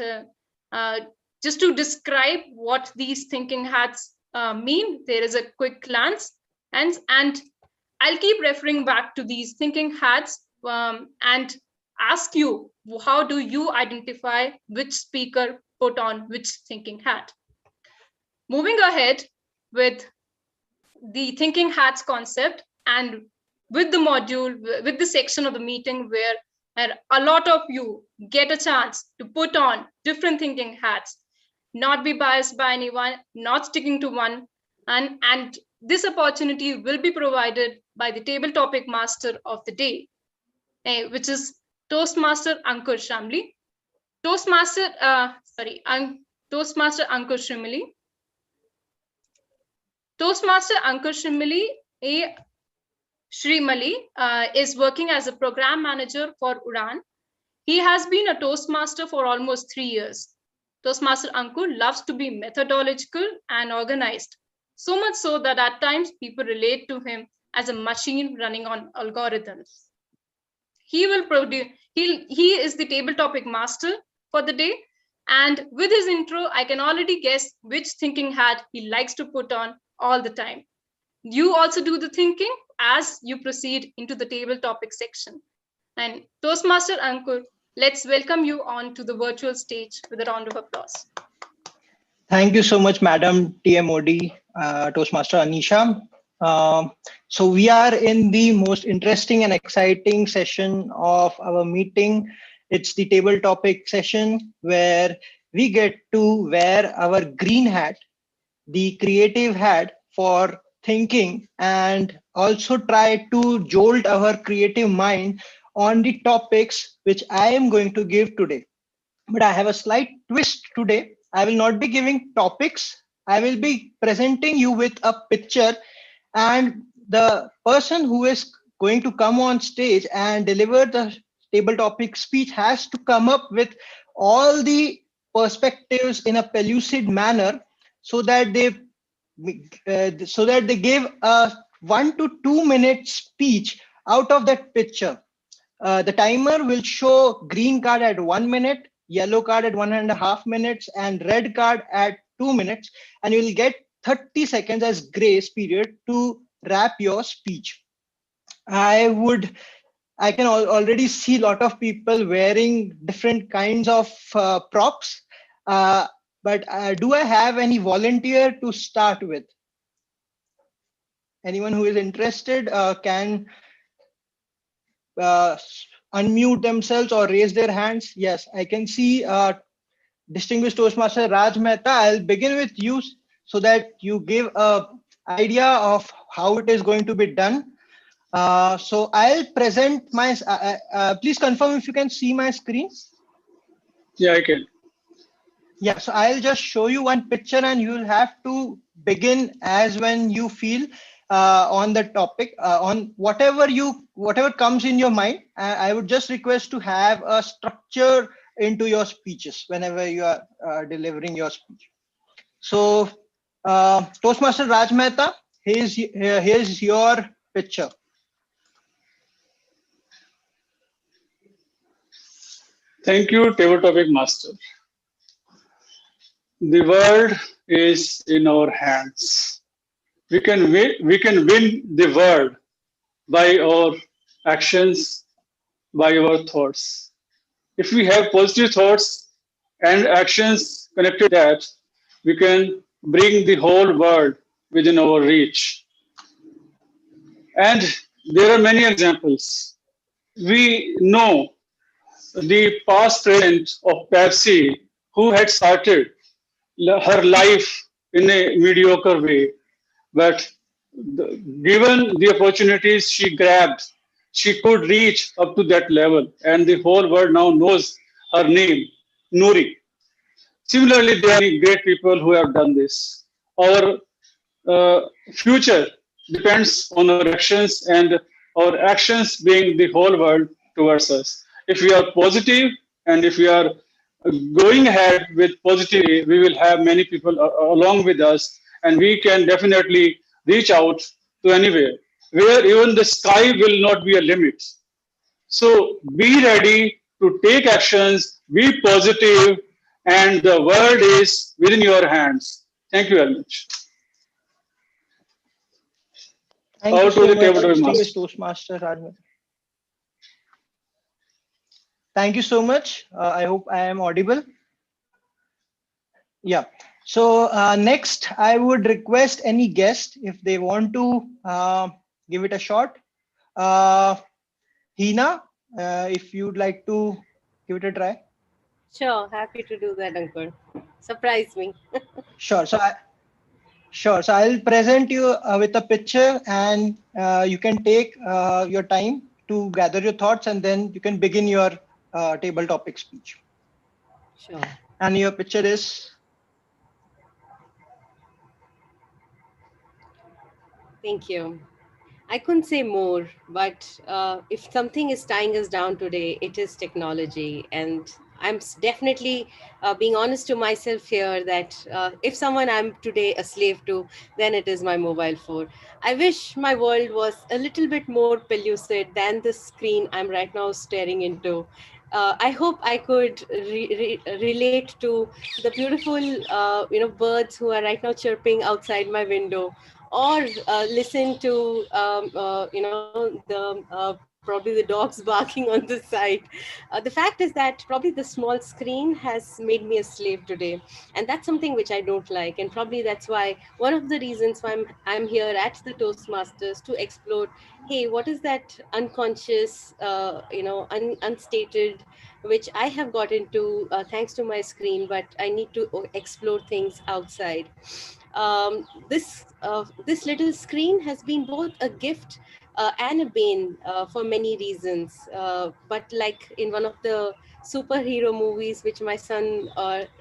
just to describe what these thinking hats mean, there is a quick glance, and I'll keep referring back to these thinking hats and ask you, how do you identify which speaker put on which thinking hat? Moving ahead with the thinking hats concept, and with the module, with the section of the meeting where a lot of you get a chance to put on different thinking hats, not be biased by anyone, not sticking to one, and this opportunity will be provided by the table topic master of the day, which is Toastmaster Ankur Shamli. Toastmaster Ankur Shrimali. Toastmaster Ankur Shrimali is working as a program manager for Udan. He has been a Toastmaster for almost 3 years. Toastmaster Ankur loves to be methodological and organized, so much so that at times people relate to him as a machine running on algorithms. He is the table topic master for the day, and with his intro, I can already guess which thinking hat he likes to put on all the time. You also do the thinking as you proceed into the table topic section. And Toastmaster Ankur, let's welcome you on to the virtual stage with a round of applause. Thank you so much, Madam TMOD, Toastmaster Anisha. So we are in the most interesting and exciting session of our meeting. It's the table topic session where we get to wear our green hat, the creative hat for thinking, and also try to jolt our creative mind on the topics which I am going to give today. But I have a slight twist today. I will not be giving topics. I will be presenting you with a picture, and the person who is going to come on stage and deliver the table topic speech has to come up with all the perspectives in a pellucid manner, so that they give a 1 to 2 minute speech out of that picture. The timer will show green card at 1 minute, yellow card at 1.5 minutes, and red card at 2 minutes, and you will get 30 seconds as grace period to wrap your speech. I can already see a lot of people wearing different kinds of props. But do I have any volunteer to start with? Anyone who is interested can unmute themselves or raise their hands. Yes, I can see distinguished Toastmaster Raj Mehta. I'll begin with you so that you give a idea of how it is going to be done. So I'll present my, please confirm if you can see my screen. Yeah, I can. Yeah, so I'll just show you one picture and you'll have to begin as when you feel on the topic, on whatever comes in your mind. I would just request to have a structure into your speeches whenever you are delivering your speech. So Toastmaster Raj Mehta, here's your picture. Thank you, Table Topic Master. The world is in our hands. We can win the world by our actions, by our thoughts. If we have positive thoughts and actions connected to that, we can bring the whole world within our reach. And there are many examples. We know the past president of Pepsi who had started her life in a mediocre way, but given the opportunities she grabbed, she could reach up to that level, and the whole world now knows her name, Nouri. Similarly, there are many great people who have done this. Our future depends on our actions and our actions being the whole world towards us. If we are positive and if we are going ahead with positivity, we will have many people along with us and we can definitely reach out to anywhere where even the sky will not be a limit. So be ready to take actions, be positive, and the world is within your hands. Thank you very much. Thank you Out to so the much, table to distinguished master. Toastmaster Raj Mehta. Thank you so much. I hope I am audible. Yeah. So next, I would request any guest if they want to give it a shot. Hina, if you'd like to give it a try. Sure, happy to do that, Ankur. Surprise me. Sure. Sure. So I'll present you with a picture, and you can take your time to gather your thoughts, and then you can begin your table topic speech. Sure. And your picture is. Thank you. I couldn't say more, but if something is tying us down today, it is technology. And definitely being honest to myself here that if someone I'm today a slave to, then it is my mobile phone. I wish my world was a little bit more pellucid than the screen I'm right now staring into. I hope I could relate to the beautiful, birds who are right now chirping outside my window, or listen to probably the dogs barking on the side. The fact is that probably the small screen has made me a slave today, and that's something which I don't like, and probably that's why one of the reasons why I'm here at the Toastmasters to explore, hey, what is that unconscious, unstated, which I have got into thanks to my screen, but I need to explore things outside. This little screen has been both a gift and a bane for many reasons. But like in one of the superhero movies, which my son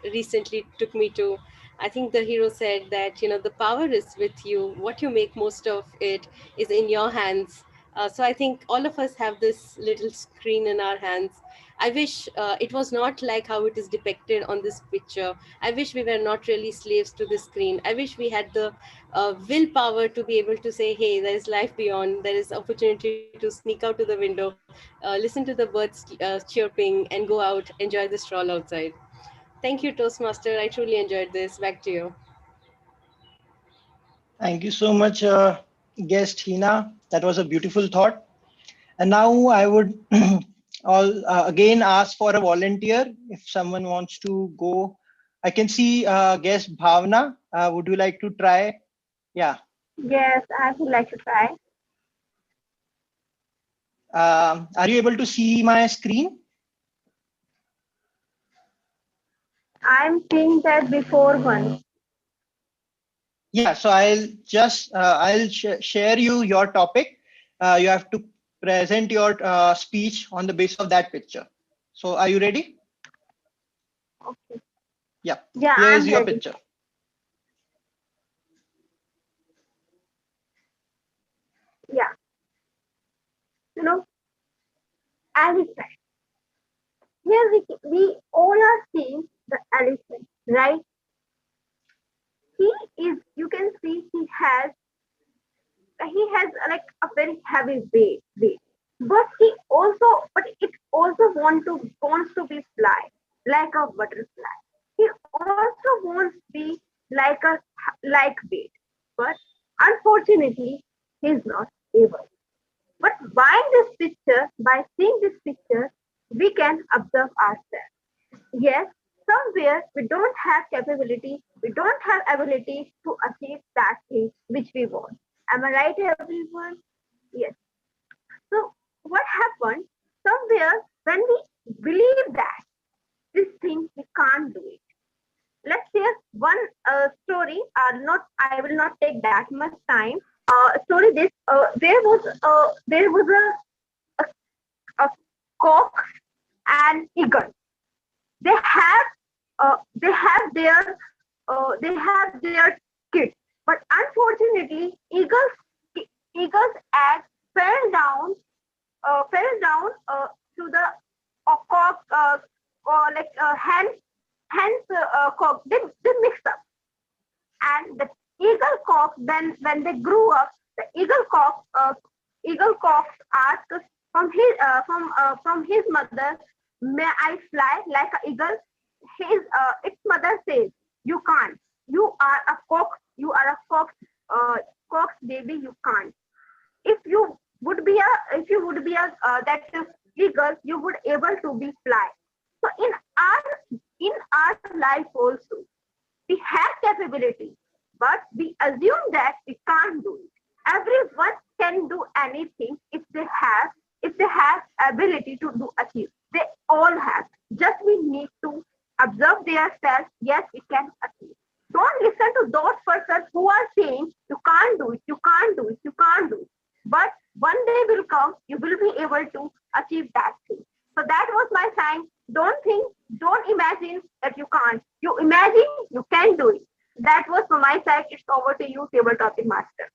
recently took me to, I think the hero said that the power is with you. What you make most of it is in your hands. So I think all of us have this little screen in our hands. I wish it was not like how it is depicted on this picture. I wish we were not really slaves to the screen. I wish we had the willpower to be able to say, hey, there is life beyond. There is opportunity to sneak out to the window, listen to the birds chirping, and go out, enjoy the stroll outside. Thank you, Toastmaster. I truly enjoyed this. Back to you. Thank you so much, guest Hina. That was a beautiful thought. And now I would again ask for a volunteer if someone wants to go I can see guest Bhavna. Would you like to try? Yeah. Yes, I would like to try. Are you able to see my screen? I'm seeing that before one. Yeah, so I'll just share you your topic. You have to present your speech on the basis of that picture. So are you ready? Okay. Yeah. Yeah, Here is I'm your ready. picture. Yeah. You know, elephant. Here we all are seeing the elephant, right? He is, you can see he has like a very heavy weight. But it also wants to be fly like a butterfly. He also wants to be like a like weight, but unfortunately he's not able. But by seeing this picture, we can observe ourselves. Yes, somewhere we don't have capability, we don't have ability to achieve that thing which we want. Am I right, everyone? Yes. So what happened? Somewhere when we believe that this thing we can't do it. Let's share one story. Not I will not take that much time. Story this there was a cock and eagle. They have they have their kids, but unfortunately, eagle's egg fell down to the cock or like hens cock. They mix up, and the eagle cock. Then when they grew up, the eagle cock asked from his mother, "May I fly like an eagle?" Its mother says, "You can't. You are a cock. You are a cock's baby. You can't. If you would be a that eagle, you would able to be fly." So in our life also, we have capability, but we assume that we can't do it. Everyone can do anything if they have ability to do achieve. They all have. Just we need to observe themselves. Yes, we can achieve. Don't listen to those persons who are saying you can't do it, you can't do it, you can't do it. But one day will come, you will be able to achieve that thing. So that was my sign. Don't imagine that you can't. You imagine you can do it. That was from my side. It's over to you, table topic master.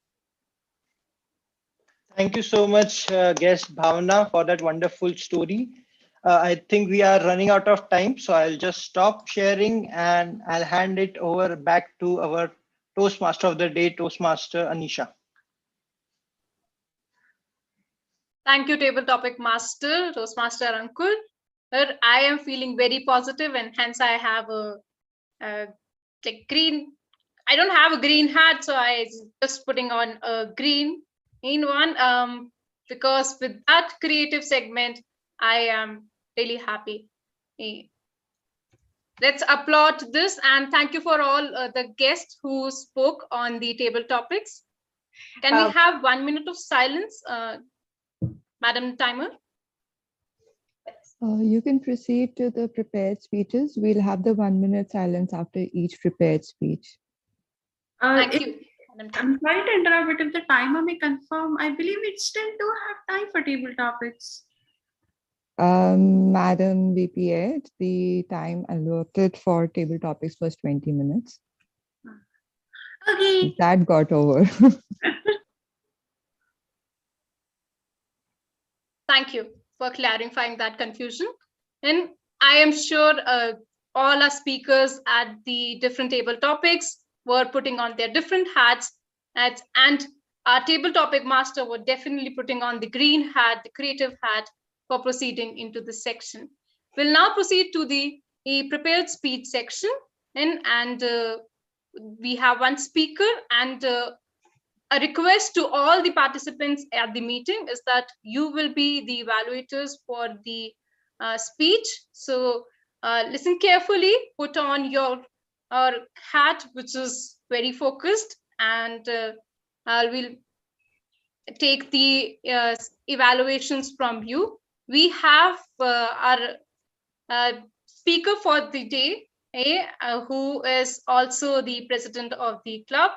Thank you so much, guest Bhavna, for that wonderful story. I think we are running out of time, so I'll just stop sharing and I'll hand it over back to our Toastmaster of the day, Toastmaster Anisha. Thank you, table topic master, Toastmaster Ankur. I am feeling very positive, and hence I have a like green. I don't have a green hat, so I just putting on a green one. Because with that creative segment, I am really happy. Let's applaud this, and thank you for all the guests who spoke on the table topics. Can we have 1 minute of silence, Madam Timer? You can proceed to the prepared speeches. We'll have the 1 minute silence after each prepared speech. Thank you. I'm sorry to interrupt, but if the timer may confirm, I believe we still do have time for table topics. Madam VPA, the time allotted for table topics was 20 minutes. Okay. That got over. Thank you for clarifying that confusion. And I am sure all our speakers at the different table topics were putting on their different hats, and our table topic master were definitely putting on the green hat, the creative hat, for proceeding into this section. We'll now proceed to the prepared speech section, and we have one speaker, and a request to all the participants at the meeting is that you will be the evaluators for the speech. So listen carefully, put on your our hat, which is very focused, and I will take the evaluations from you. We have our speaker for the day, who is also the president of the club.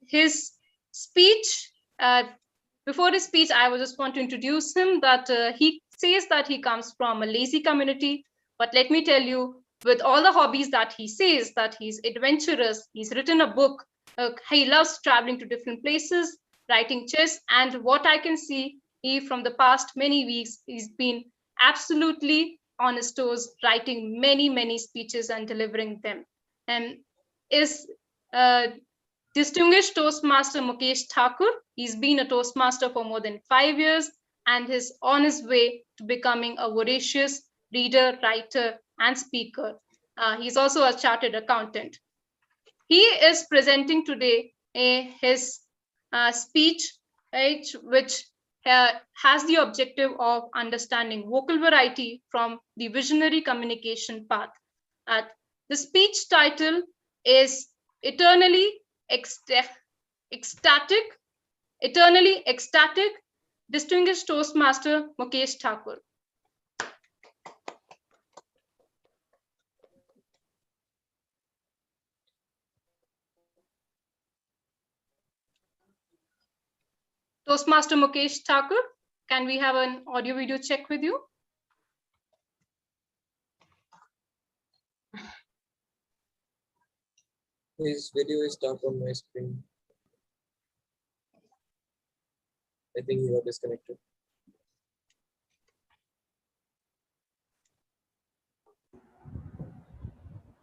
His speech, before his speech, I would just want to introduce him that he says that he comes from a lazy community. But let me tell you, with all the hobbies that he says, that he's adventurous, he's written a book, he loves traveling to different places, writing chess, and what I can see, he from the past many weeks, he's been absolutely on his toes, writing many speeches and delivering them. And is distinguished Toastmaster Mukesh Thakur. He's been a Toastmaster for more than 5 years and is on his way to becoming a voracious reader, writer, and speaker. He's also a chartered accountant. He is presenting today his speech, which has the objective of understanding vocal variety from the visionary communication path. The speech title is Eternally Ecstatic, Distinguished Toastmaster Mukesh Thakur. Toastmaster Mukesh Thakur, can we have an audio video check with you? His video is stuck on my screen. I think he got disconnected.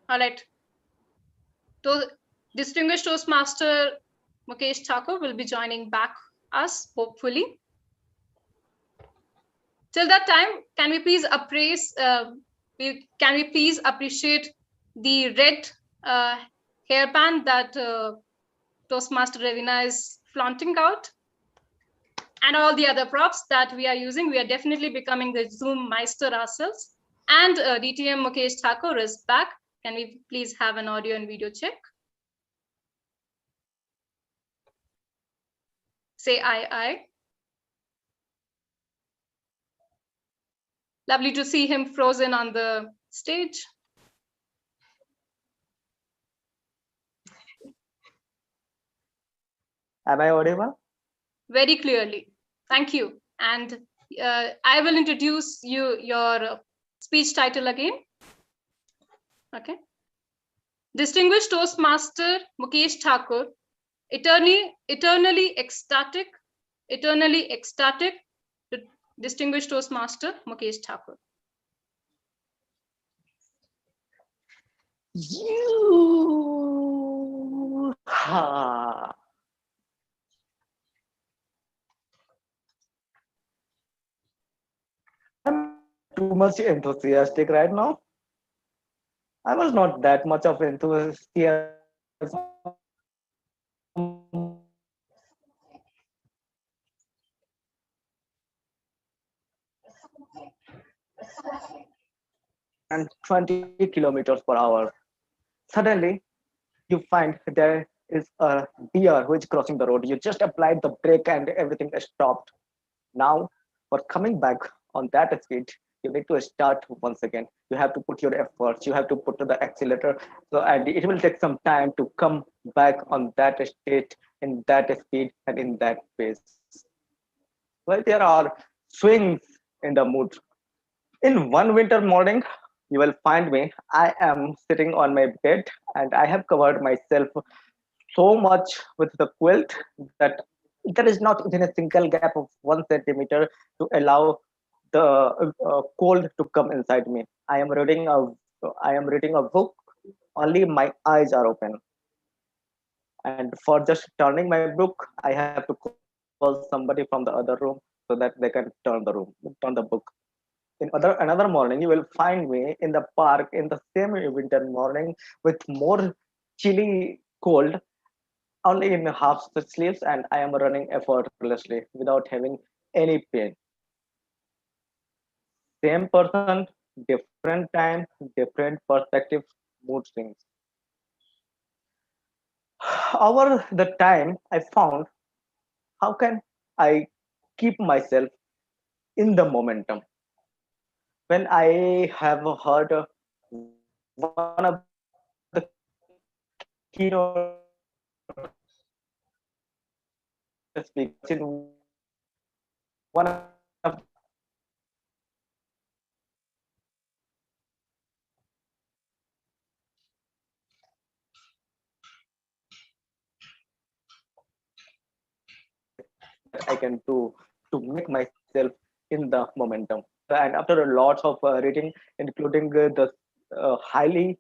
All right. Distinguished Toastmaster Mukesh Thakur will be joining back us, hopefully. Till that time, can we please appreciate the red hairband that Toastmaster Ravina is flaunting out? And all the other props that we are using. We are definitely becoming the Zoom Meister ourselves. And DTM Mukesh Thakur is back. Can we please have an audio and video check? Say aye. Lovely to see him frozen on the stage. Am I audible? Very clearly. Thank you. And I will introduce your speech title again. Okay. Distinguished Toastmaster Mukesh Thakur, eternally ecstatic, Distinguished Toastmaster Mukesh Thakur. I'm too much enthusiastic right now. I was not that much of enthusiasm and 20 kilometers per hour. Suddenly, you find there is a deer who is crossing the road. You just applied the brake and everything is stopped. Now, for coming back on that speed, you need to start once again. You have to put your efforts. You have to put the accelerator. So, and it will take some time to come back on that state, in that speed, and in that pace. Well, there are swings in the mood. In one winter morning, you will find me. I am sitting on my bed and I have covered myself so much with the quilt that there is not even a single gap of 1 centimeter to allow the cold to come inside me. I am reading a book. Only my eyes are open, and for just turning my book, I have to call somebody from the other room so that they can turn the book. Another morning, you will find me in the park in the same winter morning with more chilly cold, only in half the sleeves, and I am running effortlessly without having any pain. Same person, different time, different perspective, mood swings. Over the time, I found how can I keep myself in the momentum. When I have heard one of the keynote speakers that I can do to make myself in the momentum. And after a lot of reading, including the highly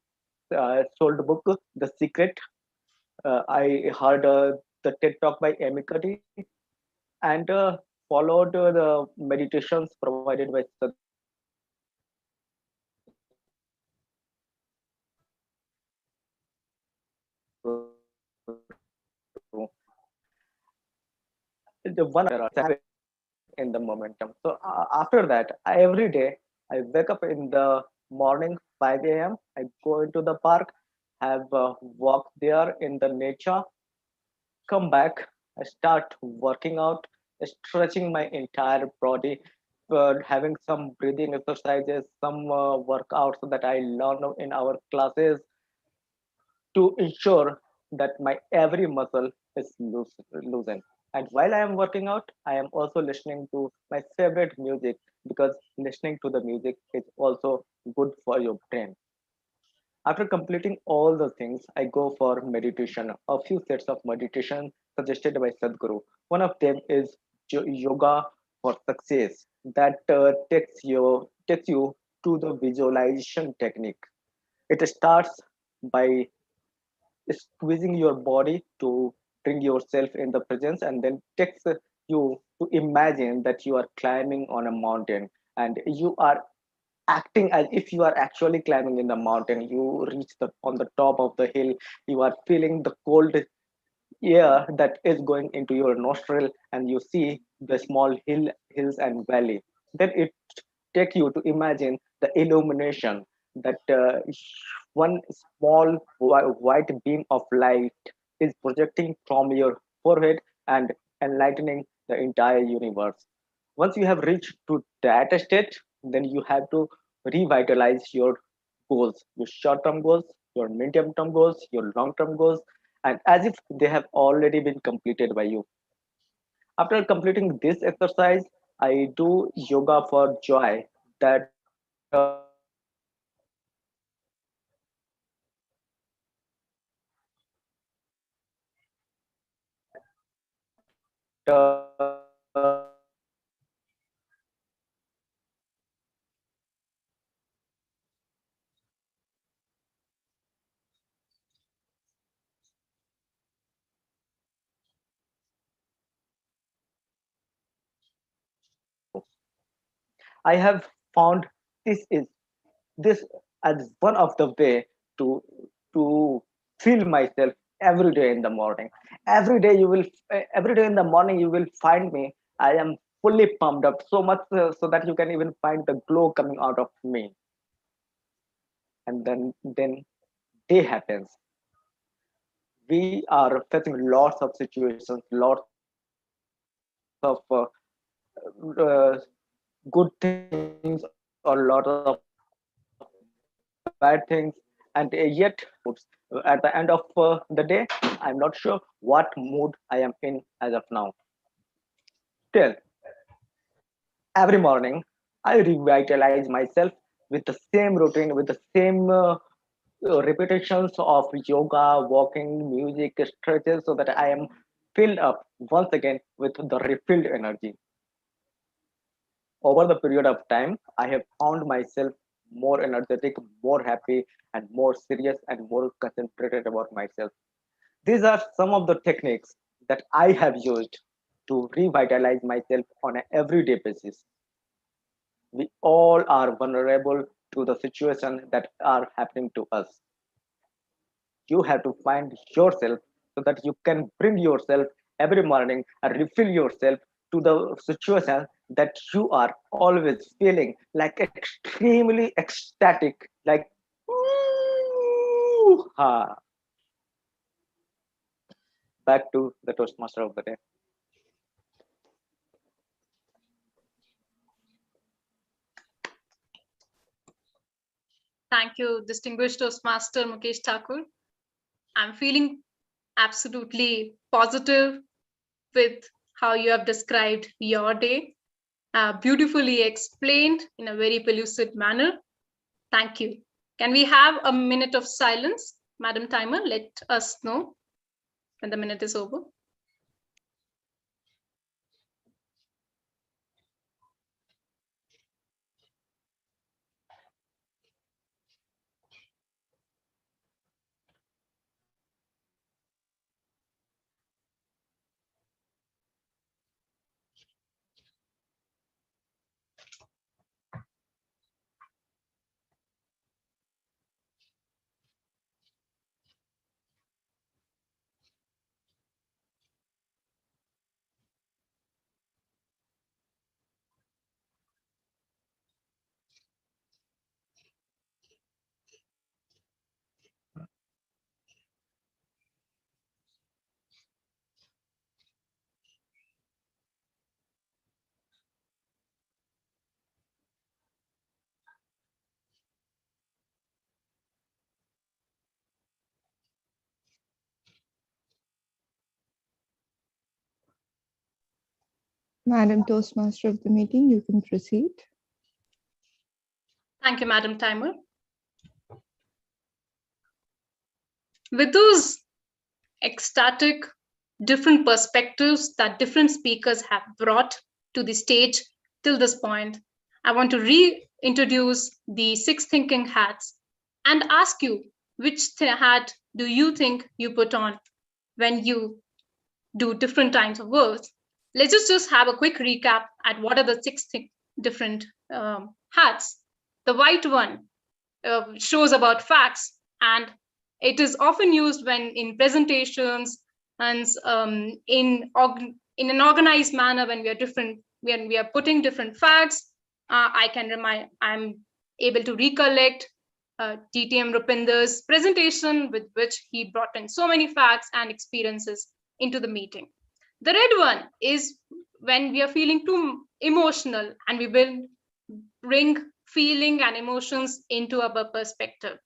sold book, The Secret, I heard the TED Talk by Amy Cuddy and followed the meditations provided by Sadhguru. The one in the momentum. So after that, every day I wake up in the morning 5 a.m. I go into the park, have a walk there in the nature, come back, I start working out, stretching my entire body, having some breathing exercises, some workouts that I learn in our classes to ensure that my every muscle is loosened. And while I am working out, I am also listening to my favorite music because listening to the music is also good for your brain. After completing all the things, I go for meditation, a few sets of meditation suggested by Sadhguru. One of them is yoga for success that takes you to the visualization technique. It starts by squeezing your body to bring yourself in the presence and then takes you to imagine that you are climbing on a mountain and you are acting as if you are actually climbing in the mountain. You reach the on the top of the hill, you are feeling the cold air that is going into your nostril and you see the small hills and valley. Then it take you to imagine the illumination that one small white beam of light is projecting from your forehead and enlightening the entire universe. Once you have reached to that state, then you have to revitalize your goals, your short-term goals, your medium-term goals, your long-term goals, and as if they have already been completed by you. After completing this exercise, I do yoga for joy that I have found this is this as one of the way to to feel myself every day in the morning. Every day in the morning you will find me. I am fully pumped up so much so that you can even find the glow coming out of me. And then day happens. We are facing lots of situations, lots of uh, good things or lots of bad things, and yet at the end of the day, I'm not sure what mood I am in as of now. Still, every morning I revitalize myself with the same routine, with the same repetitions of yoga, walking, music, stretches, so that I am filled up once again with the refilled energy. Over the period of time, I have found myself more energetic, more happy, and more serious and more concentrated about myself. These are some of the techniques that I have used to revitalize myself on an everyday basis. We all are vulnerable to the situation that are happening to us. You have to find yourself so that you can bring yourself every morning and refill yourself to the situation that you are always feeling like extremely ecstatic, like "Ooh, ha." Back to the Toastmaster of the day. Thank you, distinguished Toastmaster Mukesh Thakur. I'm feeling absolutely positive with how you have described your day, beautifully explained in a very pellucid manner. Thank you. Can we have a minute of silence? Madam Timer, let us know when the minute is over. Madam Toastmaster of the meeting, you can proceed. Thank you, Madam Timer. With those ecstatic, different perspectives that different speakers have brought to the stage till this point, I want to reintroduce the 6 thinking hats and ask you, which hat do you think you put on when you do different kinds of work? Let's just have a quick recap at what are the 6 different hats. The white one shows about facts, and it is often used when in presentations and in an organized manner when we are putting different facts. I'm able to recollect DTM Rupinder's presentation with which he brought in so many facts and experiences into the meeting. The red one is when we are feeling too emotional and we will bring feeling and emotions into our perspective.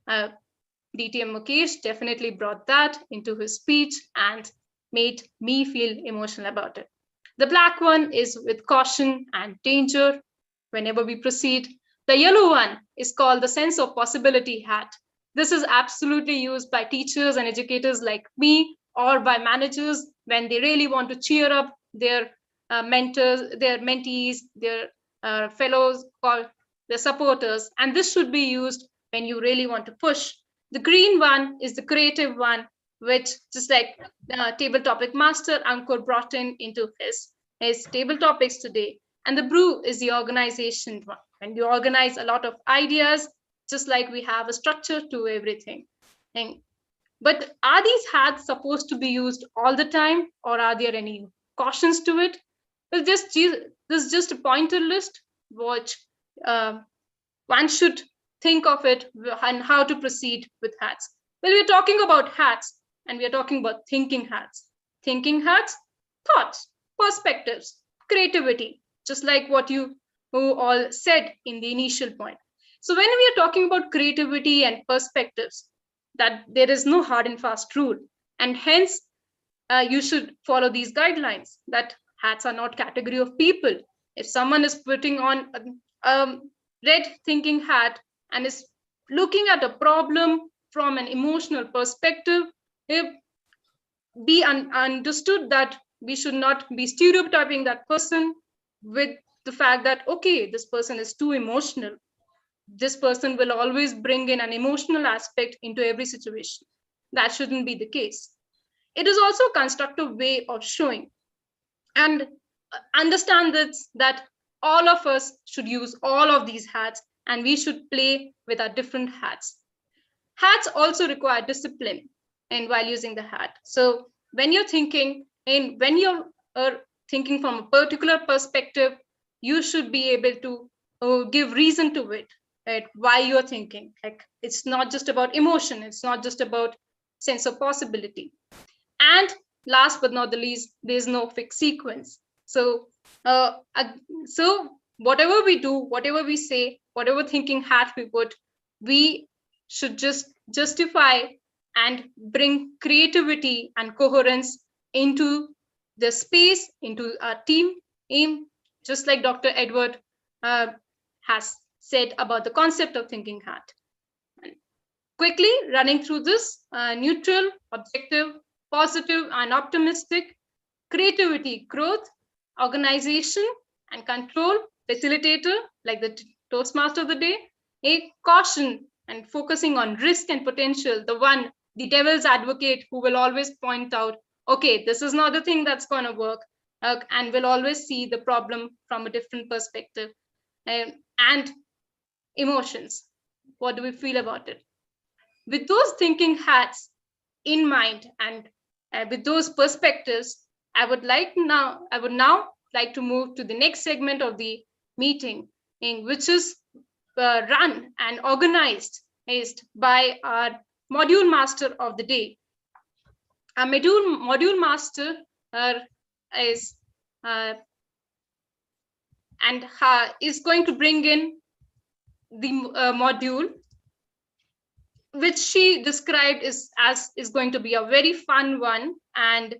DTM Mukesh definitely brought that into his speech and made me feel emotional about it. The black one is with caution and danger whenever we proceed. The yellow one is called the sense of possibility hat. This is absolutely used by teachers and educators like me or by managers when they really want to cheer up their mentors, their mentees, their fellows, or their supporters. And this should be used when you really want to push. The green one is the creative one, which just like table topic master Ankur brought into his table topics today. And the blue is the organization one. When you organize a lot of ideas, just like we have a structure to everything. But are these hats supposed to be used all the time, or are there any cautions to it? Well, this is just a pointer list, which one should think of it and how to proceed with hats. Well, we're talking about hats, and we're talking about thinking hats. Thinking hats, thoughts, perspectives, creativity, just like what you all said in the initial point. So when we are talking about creativity and perspectives, that there is no hard and fast rule, and hence you should follow these guidelines that hats are not category of people. If someone is putting on a red thinking hat and is looking at a problem from an emotional perspective, be understood that we should not be stereotyping that person with the fact that, okay, this person is too emotional. This person will always bring in an emotional aspect into every situation. That shouldn't be the case. It is also a constructive way of showing and understand that all of us should use all of these hats and we should play with our different hats. Hats also require discipline and while using the hat. So when you're thinking and when you're thinking from a particular perspective, you should be able to give reason to it, right? Why you're thinking. Like, it's not just about emotion, it's not just about sense of possibility. And last but not the least, there's no fixed sequence. So whatever we do, whatever we say, whatever thinking hat we put, we should just justify and bring creativity and coherence into the space, into our team aim, just like Dr. Edward has said about the concept of thinking hat. Quickly running through this: neutral, objective, positive, and optimistic; creativity, growth; organization and control, facilitator, like the Toastmaster of the day; a caution and focusing on risk and potential, the devil's advocate who will always point out, okay, this is not the thing that's going to work, and will always see the problem from a different perspective. And emotions, what do we feel about it? With those thinking hats in mind and with those perspectives, I would now like to move to the next segment of the meeting, which is run and organized by our module master of the day. Our module master is going to bring in the module, which she described is going to be a very fun one, and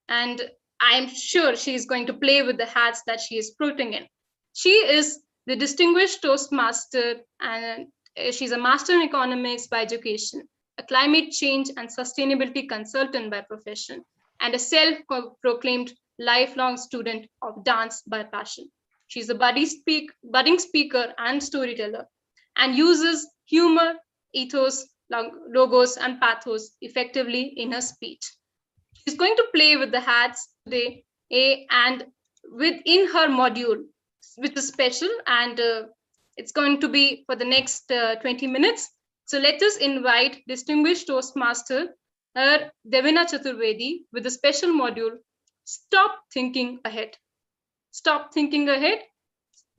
I'm sure she's going to play with the hats that she is putting in. She is the distinguished Toastmaster, and she's a master in economics by education, a climate change and sustainability consultant by profession, and a self-proclaimed lifelong student of dance by passion. She's a budding speaker and storyteller, and uses humor, ethos, logos, and pathos effectively in her speech. She's going to play with the hats today, and within her module, which is special, and it's going to be for the next 20 minutes. So let us invite distinguished Toastmaster Devina Chaturvedi with a special module, Stop Thinking Ahead. Stop Thinking Ahead.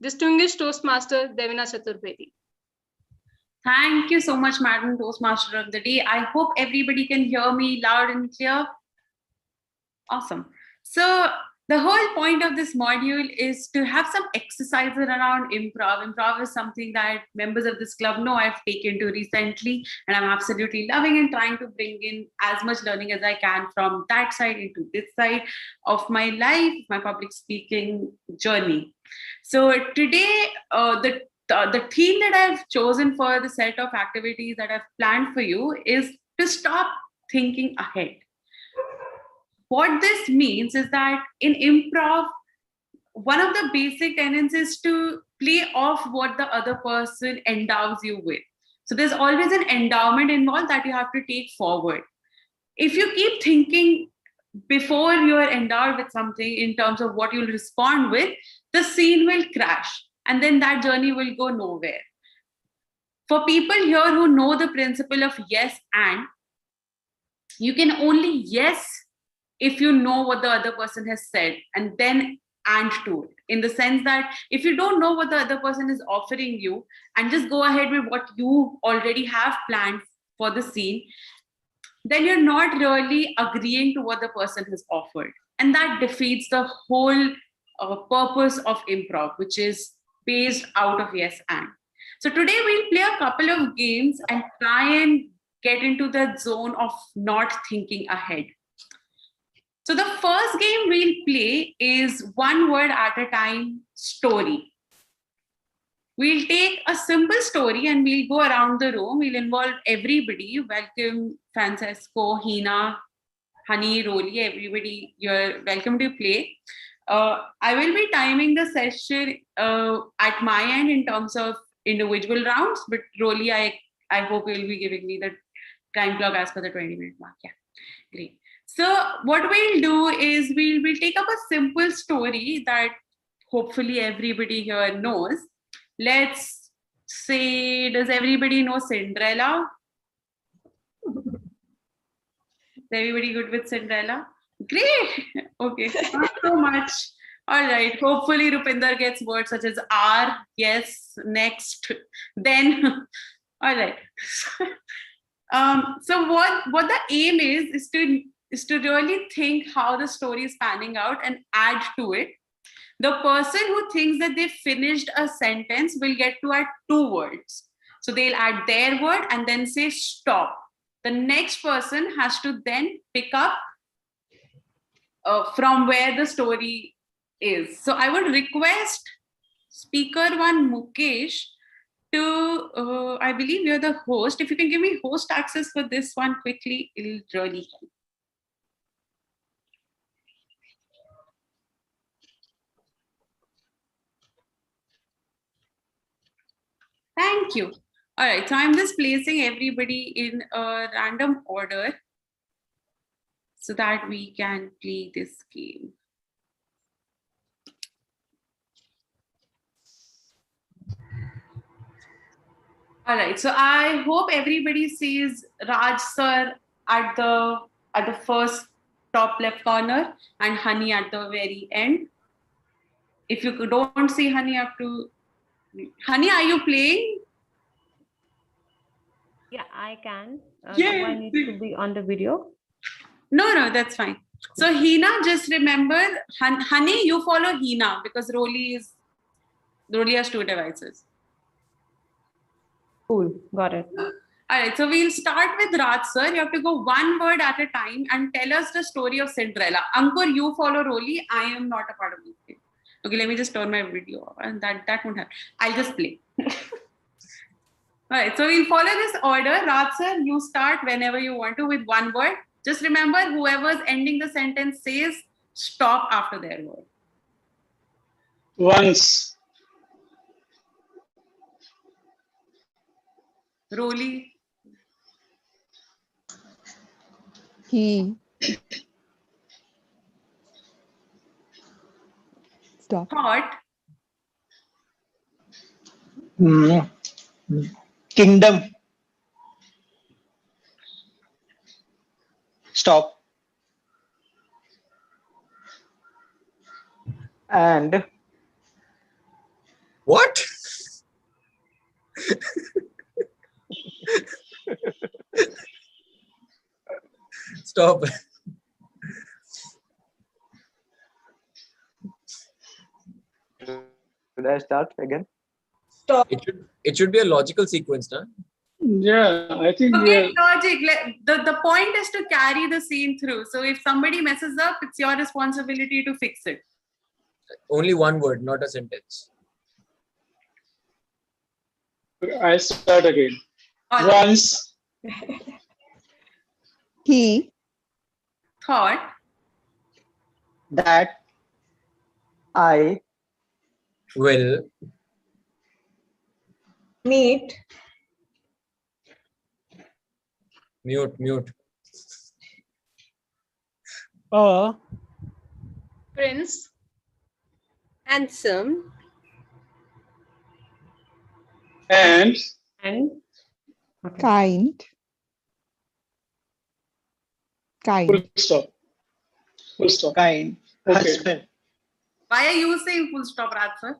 Distinguished Toastmaster Devina Chaturvedi. Thank you so much, Madam Toastmaster of the Day. I hope everybody can hear me loud and clear. Awesome. So the whole point of this module is to have some exercises around improv. Improv is something that members of this club know I've taken to recently, and I'm absolutely loving and trying to bring in as much learning as I can from that side into this side of my life, my public speaking journey. So today, the theme that I've chosen for the set of activities that I've planned for you is to stop thinking ahead. What this means is that in improv, one of the basic tenets is to play off what the other person endows you with. So there's always an endowment involved that you have to take forward. If you keep thinking before you are endowed with something in terms of what you'll respond with, the scene will crash, and then that journey will go nowhere. For people here who know the principle of yes and, you can only yes if you know what the other person has said, and then and to it, in the sense that if you don't know what the other person is offering you and just go ahead with what you already have planned for the scene, then you're not really agreeing to what the person has offered. And that defeats the whole purpose of improv, which is based out of yes and. So today we'll play a couple of games and try and get into the zone of not thinking ahead. So the first game we'll play is one word at a time story. We'll take a simple story and we'll go around the room. We'll involve everybody. Welcome Francesco, Hina, Honey, Rolly, everybody. You're welcome to play. I will be timing the session at my end in terms of individual rounds, but Rolly, I hope you'll be giving me the time clock as per the 20-minute mark. Yeah, great. So what we'll do is we'll take up a simple story that hopefully everybody here knows. Let's say, does everybody know Cinderella? Is everybody good with Cinderella? Great. Okay, not so much. All right. Hopefully Rupinder gets words such as are, yes, next, then. All right. So what the aim is to is to really think how the story is panning out and add to it. The person who thinks that they finished a sentence will get to add 2 words. So they'll add their word and then say stop. The next person has to then pick up from where the story is. So I would request speaker 1, Mukesh, to, I believe you're the host. If you can give me host access for this one quickly, it'll really help. Thank you. All right, so I'm just placing everybody in a random order so that we can play this game. All right, so I hope everybody sees Raj sir at the first top left corner and Honey at the very end. If you don't see Honey, you have to. Honey, are you playing? Yeah, I can. Do I need to be on the video? No, that's fine. So Hina, just remember, Honey, you follow Hina because Rolly has 2 devices. Cool, got it. All right, so we'll start with Raj sir. You have to go 1 word at a time and tell us the story of Cinderella. Ankur, you follow Rolly. I am not a part of this game. Okay, let me just turn my video off, and that won't happen. I'll just play. All right, so we'll follow this order. Raj sir, you start whenever you want to with 1 word. Just remember, whoever's ending the sentence says stop after their word. Once. Rolly. He. Stop. Thought. Kingdom. Stop. And What? Stop. should I start again? Stop. It should be a logical sequence, no? Yeah, I think Forget logic. The point is to carry the scene through. So if somebody messes up, it's your responsibility to fix it. Only 1 word, not a sentence. I start again. All right. Once. He. Thought. That. I Will. Meet. Mute. Prince. Handsome. And. Okay. Kind. Full stop. Full stop. Kind. Okay. Husband. Why are you saying full stop, Raj sir?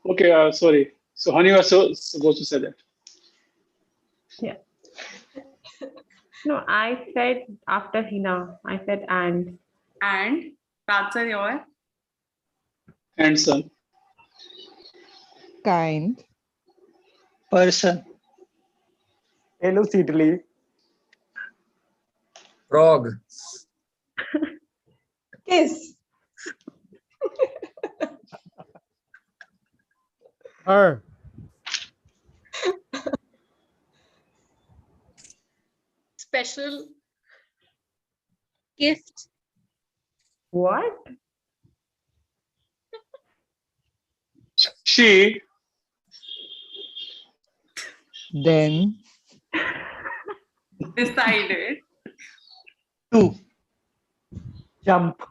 Okay, sorry. So Honey was supposed to say that. Yeah. No, I said after Hina. I said and. And Raj sir, your Handsome. Kind. Person. elucidly Frog. Kiss. Her. Special. Gift. What? She. Then. decided. 2. jump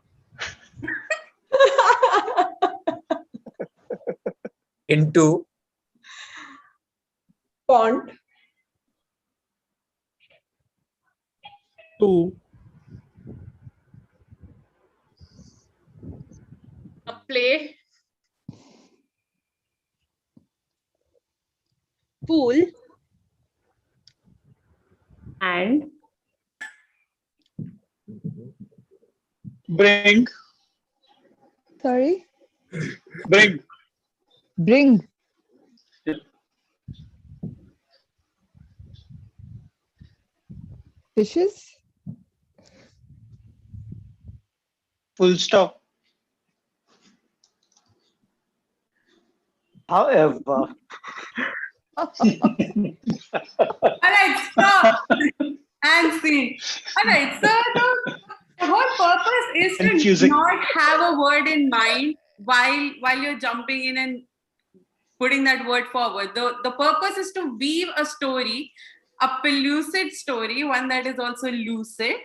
Into. Font. 2. A play. Pool. And. Bring. Sorry? Bring. Bring. Yeah. Fishes? Full stop. However, All right, stop and see. All right, so the whole purpose is to Confusing. not have a word in mind while you're jumping in and putting that word forward. The purpose is to weave a story, a pellucid story, one that is also lucid,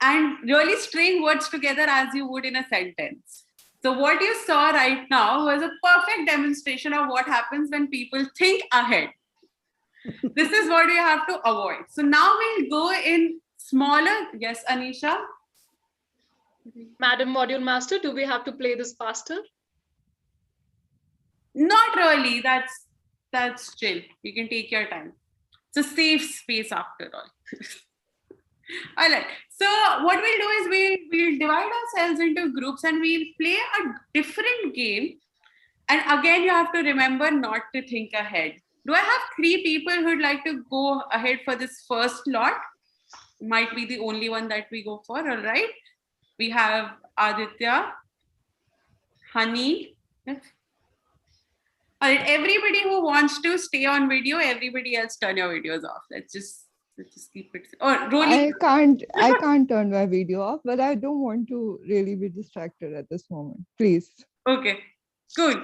and really string words together as you would in a sentence. So what you saw right now was a perfect demonstration of what happens when people think ahead. This is what you have to avoid. So now we'll go in smaller. Yes, Anisha? Madam Module Master, do we have to play this faster? Not really. That's chill. You can take your time. It's a safe space after all. All right. So what we'll do is we'll divide ourselves into groups and we'll play a different game. And again, you have to remember not to think ahead. Do I have 3 people who'd like to go ahead for this first lot? Might be the only one that we go for. All right. We have Aditya, Honey. All right. Everybody who wants to stay on video, everybody else turn your videos off. Let's just keep it. Or rolling. I can't turn my video off, but I don't want to really be distracted at this moment. Please. Okay. Cool.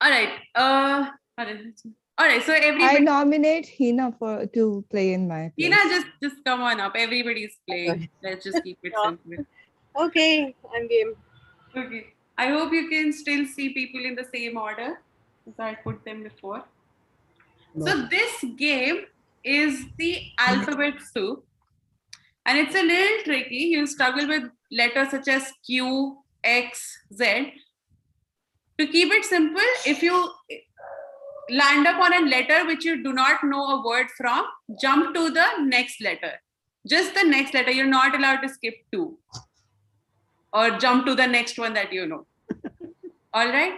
All right. All right. So everybody. I nominate Hina to play in my place. Hina, just come on up. Everybody's playing. Let's just keep it simple. Okay, I'm game. Okay. I hope you can still see people in the same order as I put them before. No. So this game is the alphabet soup. And it's a little tricky. You'll struggle with letters such as Q, X, Z. To keep it simple, if you land up on a letter which you do not know a word from, jump to the next letter. Just the next letter. You're not allowed to skip 2. Or jump to the next one that you know. All right?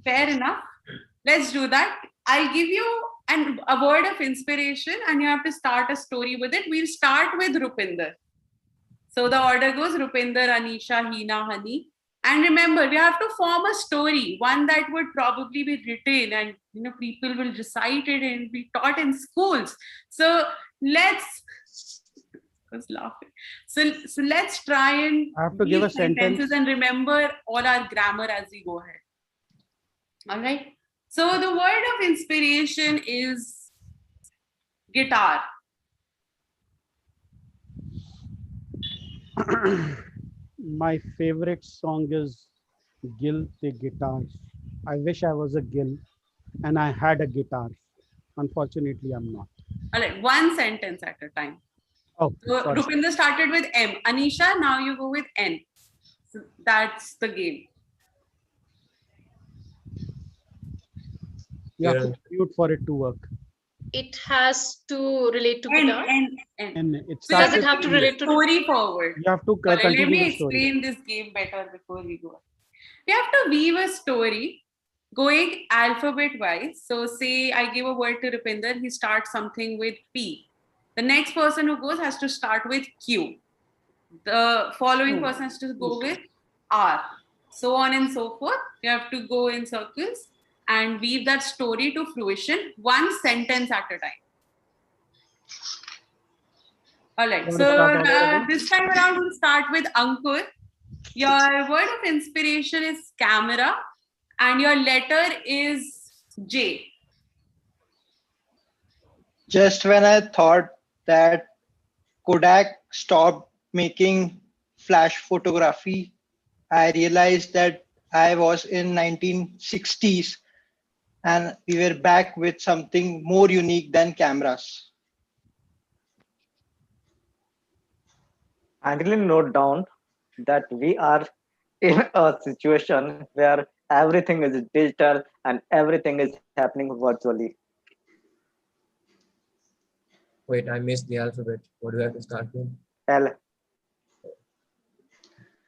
Fair enough. Let's do that. I'll give you a word of inspiration and you have to start a story with it. We'll start with Rupinder. So the order goes Rupinder, Anisha, Hina, Honey. And remember, we have to form a story, one that would probably be written and people will recite it and be taught in schools. So let's laughing. So let's try and I have to give a sentence and remember all our grammar as we go ahead. All right. So the word of inspiration is guitar. My favorite song is Gil the Guitars. I wish I was a Gil and I had a guitar. Unfortunately, I'm not. All right, one sentence at a time. Oh, so sorry. Rupinder started with M. Anisha, now you go with N. So that's the game. You have to mute for it to work. It has to relate to guitar. And so does it have to relate to story forward? You have to continue let me the story. explain this game better before we go. We have to weave a story going alphabet wise. So say I give a word to Rupinder, he starts something with P. The next person who goes has to start with Q. The following person has to go with R. So on and so forth. You have to go in circles and weave that story to fruition, one sentence at a time. All right. So this time around, we'll start with Ankur. Your word of inspiration is camera, and your letter is J. Just when I thought that Kodak stopped making flash photography, I realized that I was in 1960s and we were back with something more unique than cameras. Angeline note down that we are in a situation where everything is digital and everything is happening virtually. Wait, I missed the alphabet. What do I have to start with? L.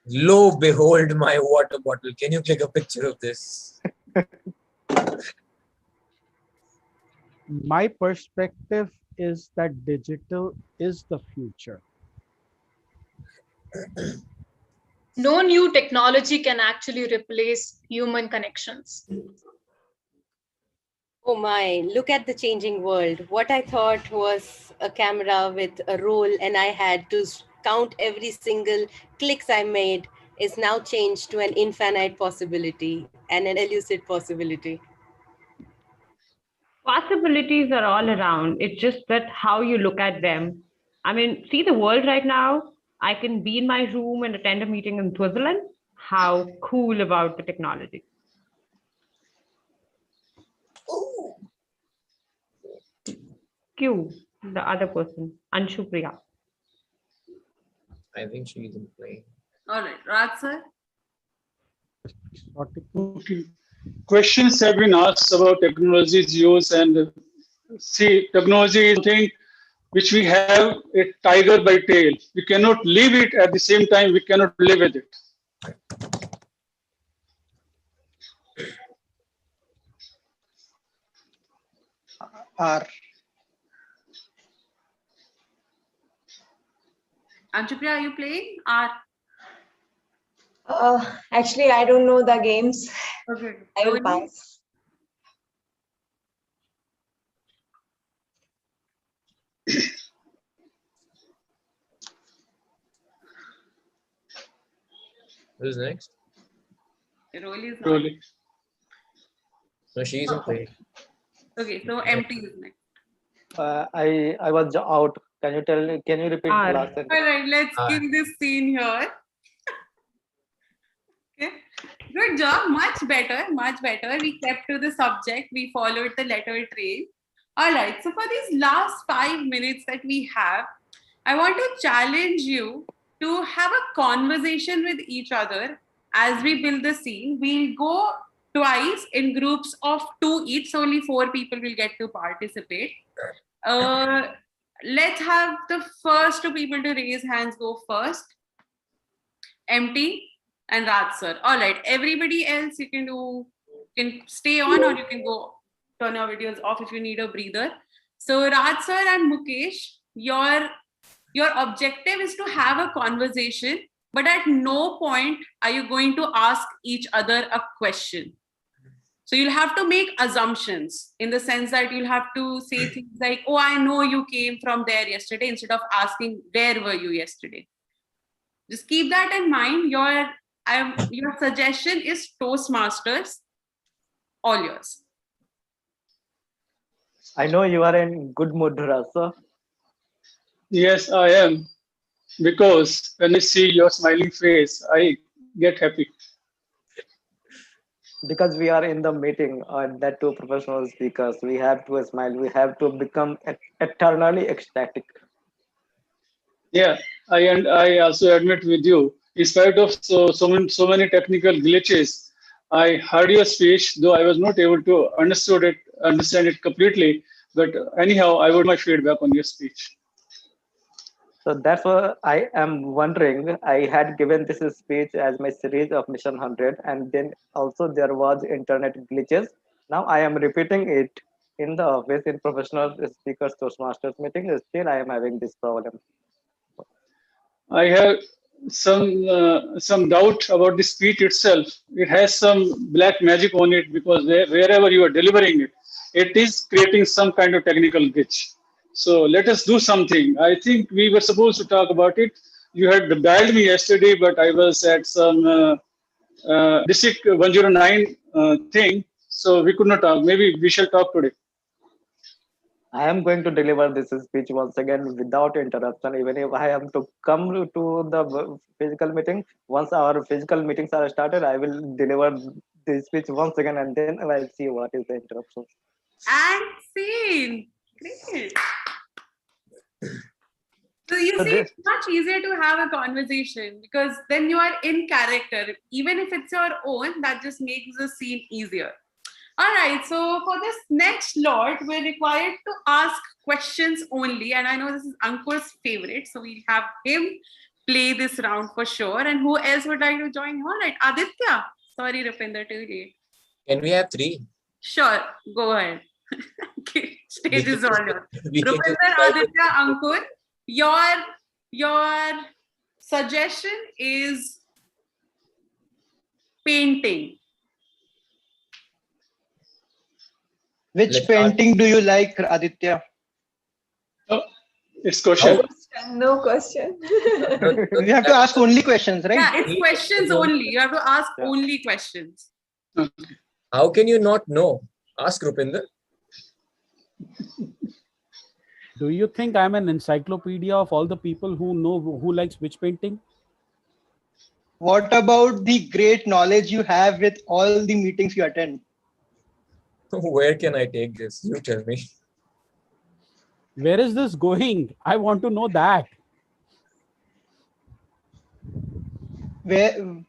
Lo, behold my water bottle. Can you click a picture of this? My perspective is that digital is the future. No new technology can actually replace human connections. Oh my, look at the changing world. What I thought was a camera with a roll and I had to count every single clicks I made is now changed to an infinite possibility and an elusive possibility. Possibilities are all around. It's just that how you look at them. I mean, see the world right now. I can be in my room and attend a meeting in Switzerland. How cool about the technology. Q, the other person, Anshupriya. I think she isn't playing. All right, Raj sir. Okay. Questions have been asked about technology's use, and see, technology is something which we have a tiger by tail. We cannot leave it, at the same time we cannot live with it. R. Anshupriya, are you playing? Actually, I don't know the games. Okay. I will pass. Who's next? Rolly is not. Really. No, she isn't playing. Okay, so empty is next. I was out. Can you repeat the last sentence? All right, let's R. kill this scene here. Okay, good job. Much better, much better. We kept to the subject. We followed the letter train. All right, so for these last 5 minutes that we have, I want to challenge you to have a conversation with each other as we build the scene. We'll go twice in groups of 2 each, so only 4 people will get to participate. Let's have the first 2 people to raise hands go first. Empty and Raj sir. All right, everybody else you can stay on or you can go turn your videos off if you need a breather. So Raj sir and Mukesh, your objective is to have a conversation, but at no point are you going to ask each other a question. So you'll have to make assumptions in the sense that you'll have to say things like, oh, I know you came from there yesterday, instead of asking, where were you yesterday? Just keep that in mind. Your suggestion is Toastmasters, all yours. I know you are in good mood, Raj sir. Yes, I am. Because when I see your smiling face, I get happy. Because we are in the meeting, that 2 professional speakers, we have to smile. We have to become eternally ecstatic. Yeah, I also admit with you, in spite of so many technical glitches, I heard your speech, though I was not able to understand it completely. But anyhow, I would my feedback on your speech. So that's why I am wondering. I had given this speech as my series of Mission 100, and then also there was internet glitches. Now I am repeating it in the office in professional speakers Toastmasters meeting. Still, I am having this problem. I have some doubt about the speech itself. It has some black magic on it because wherever you are delivering it, it is creating some kind of technical glitch. So let us do something. I think we were supposed to talk about it. You had dialed me yesterday, but I was at some District 109 thing, so we could not talk. Maybe we shall talk today. I am going to deliver this speech once again without interruption, even if I am to come to the physical meeting. Once our physical meetings are started, I will deliver this speech once again, and then I'll see what is the interruption. And scene. Great. So you see, it's much easier to have a conversation because then you are in character. Even if it's your own, that just makes the scene easier. All right, so for this next lot, we're required to ask questions only. And I know this is Ankur's favorite, so we'll have him play this round for sure. And who else would like to join? All right, Aditya. Sorry, Rupinder, too late. Can we have 3? Sure, go ahead. Stage is all yours. We can just Rupinder, Aditya, Ankur, your suggestion is painting. Which Let's painting do you like, Aditya? Oh, it's question. No question. We have to ask only questions, right? Yeah, it's questions only. You have to ask only questions. How can you not know? Ask Rupinder. Do you think I'm an encyclopedia of all the people who know who likes which painting? What about the great knowledge you have with all the meetings you attend? Where can I take this? You tell me. Where is this going? I want to know that.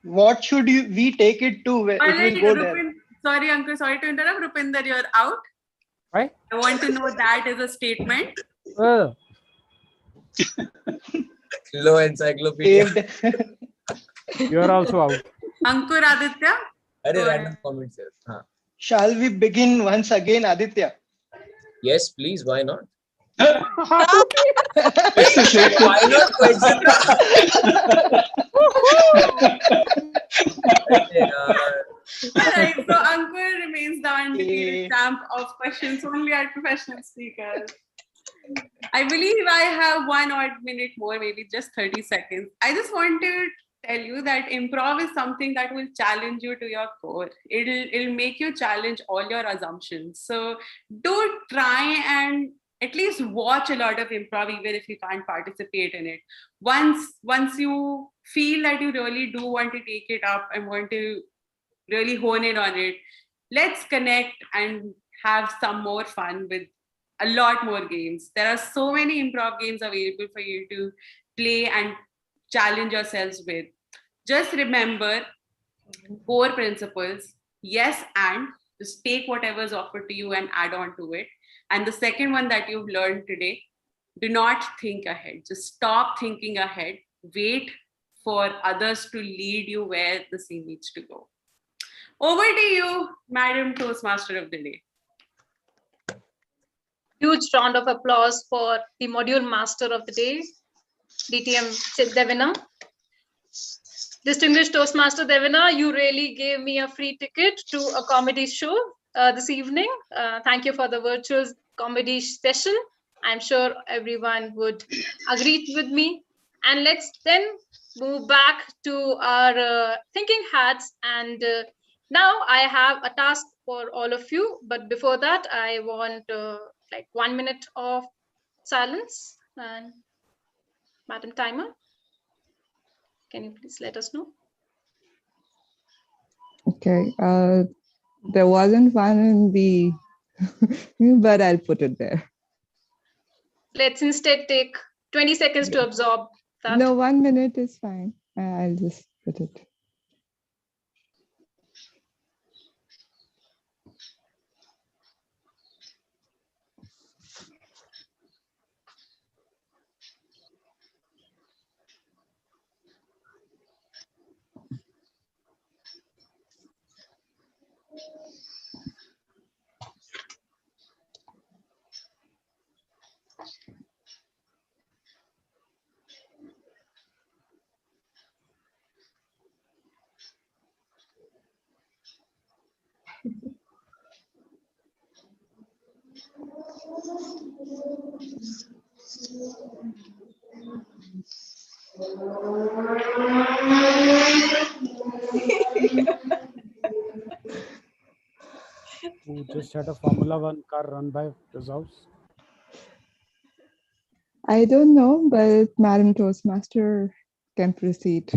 What should we take it to? Where All it right, will go there. sorry, Ankur, sorry to interrupt. Rupinder, you're out. Right? I want to know that as a statement. Low encyclopedia. You're also out. Ankur, Aditya. Arey, random comments here. Shall we begin once again, Aditya? Yes, please. Why not? It's the same. Why not question? Alright, so Ankur remains the undefeated champ of questions only at professional speakers. I believe I have 1 odd minute more, maybe just 30 seconds. I just want to tell you that improv is something that will challenge you to your core. It'll make you challenge all your assumptions. So do try and at least watch a lot of improv, even if you can't participate in it. Once you feel that you really do want to take it up and want to really hone in on it, let's connect and have some more fun with a lot more games. There are so many improv games available for you to play and challenge yourselves with. Just remember core principles. Yes, and just take whatever's offered to you and add on to it. And the second one that you've learned today, do not think ahead. Just stop thinking ahead. Wait for others to lead you where the scene needs to go. Over to you, Madam Toastmaster of the day. Huge round of applause for the module master of the day, DTM Devina. Distinguished Toastmaster Devina, you really gave me a free ticket to a comedy show this evening. Thank you for the virtual comedy session. I'm sure everyone would agree with me. And let's then move back to our thinking hats. And now I have a task for all of you. But before that, I want like 1 minute of silence. And Madam Timer, can you please let us know? Okay. There wasn't one in the, but I'll put it there. Let's instead take 20 seconds to absorb that. No, 1 minute is fine. I'll just put it. Who just had a Formula One car run by his house? I don't know, but Madam Toastmaster can proceed.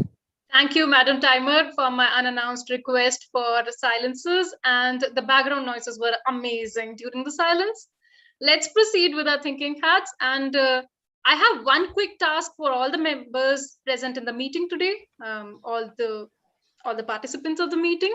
Thank you, Madam Timer, for my unannounced request for silences, and the background noises were amazing during the silence. Let's proceed with our thinking hats, and I have one quick task for all the members present in the meeting today, all the participants of the meeting,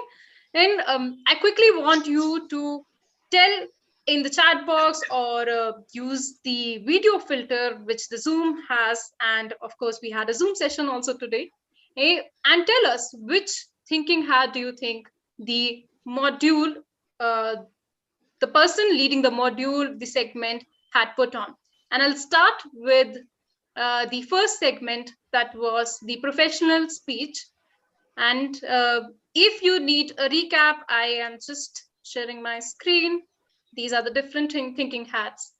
and I quickly want you to tell in the chat box or use the video filter which the Zoom has. And of course, we had a Zoom session also today. And tell us which thinking hat do you think the module, the person leading the module, the segment had put on. And I'll start with the first segment, that was the professional speech. And if you need a recap, I am just sharing my screen. These are the different thinking hats.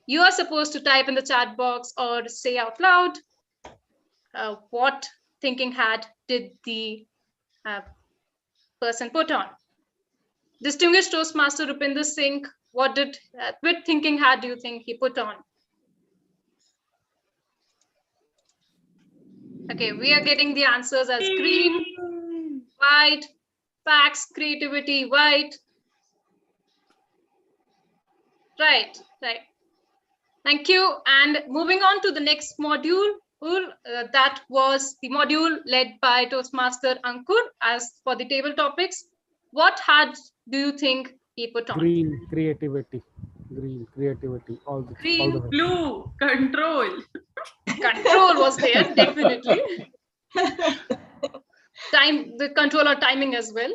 You are supposed to type in the chat box or say out loud what thinking hat did the person put on. Distinguished Toastmaster Rupinder Singh, which thinking hat do you think he put on? Okay, we are getting the answers as green, white, facts, creativity, white. Right. Thank you. And moving on to the next module, that was the module led by Toastmaster Ankur. As for the table topics, what hats do you think he put on? Green, creativity. Green, creativity. All the way. Blue, control. Control was there, definitely. The control or timing as well.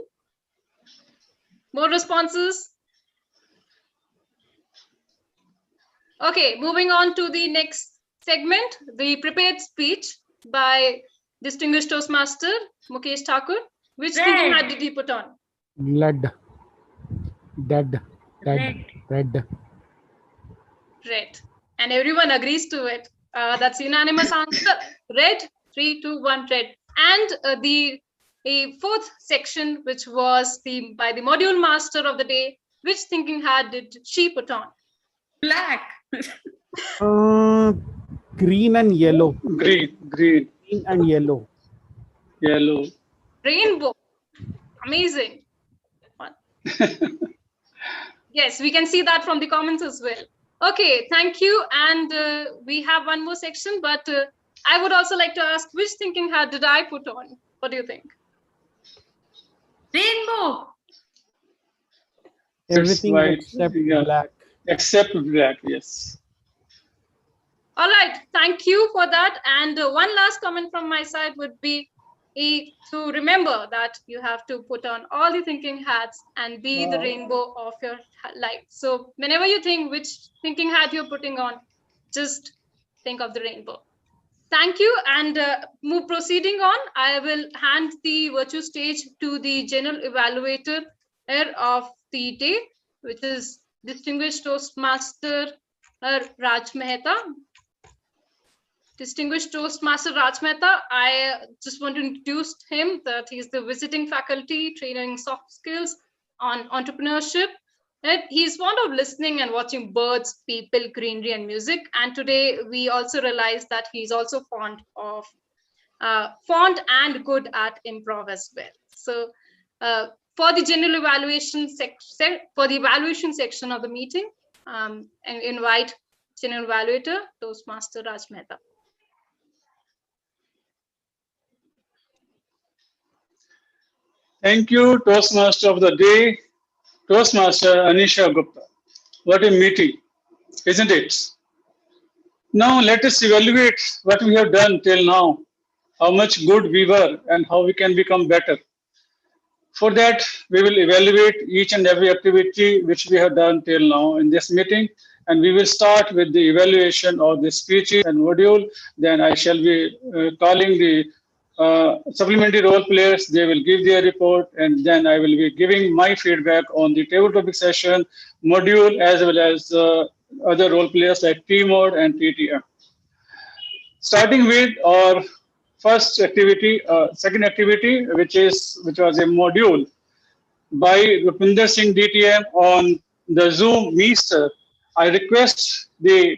More responses? Okay, moving on to the next segment, the prepared speech by Distinguished Toastmaster Mukesh Thakur. Which thinking hat did he put on? Lead. Dead. Red. And everyone agrees to it. That's unanimous answer. Red. 3, 2, 1, red. And the fourth section, which was by the module master of the day, which thinking hat did she put on? Black. Green and yellow. Green. Green and yellow. Rainbow. Amazing. Yes, we can see that from the comments as well. Okay, thank you. And we have one more section, but I would also like to ask, which thinking hat did I put on? What do you think? Rainbow. Everything except black. Except black, yes. All right, thank you for that. And one last comment from my side would be to remember that you have to put on all the thinking hats and be the rainbow of your life. So whenever you think which thinking hat you're putting on, just think of the rainbow. Thank you. And proceeding on, I will hand the virtual stage to the general evaluator of the day, which is Distinguished Toastmaster Raj Mehta. Distinguished Toastmaster Raj Mehta, I just want to introduce him that he's the visiting faculty training soft skills on entrepreneurship. And he's fond of listening and watching birds, people, greenery, and music. And today we also realize that he's also fond and good at improv as well. So for the general evaluation section of the meeting, and invite general evaluator Toastmaster Raj Mehta. Thank you, Toastmaster of the day, Toastmaster Anisha Gupta. What a meeting, isn't it? Now let us evaluate what we have done till now, how much good we were and how we can become better. For that, we will evaluate each and every activity which we have done till now in this meeting. And we will start with the evaluation of the speeches and module. Then I shall be calling the supplementary role players. They will give their report, and then I will be giving my feedback on the table topic session, module, as well as other role players like T mode and TTM. Starting with our first activity, second activity, which was a module by Rupinder Singh DTM on the Zoom Meester. I request the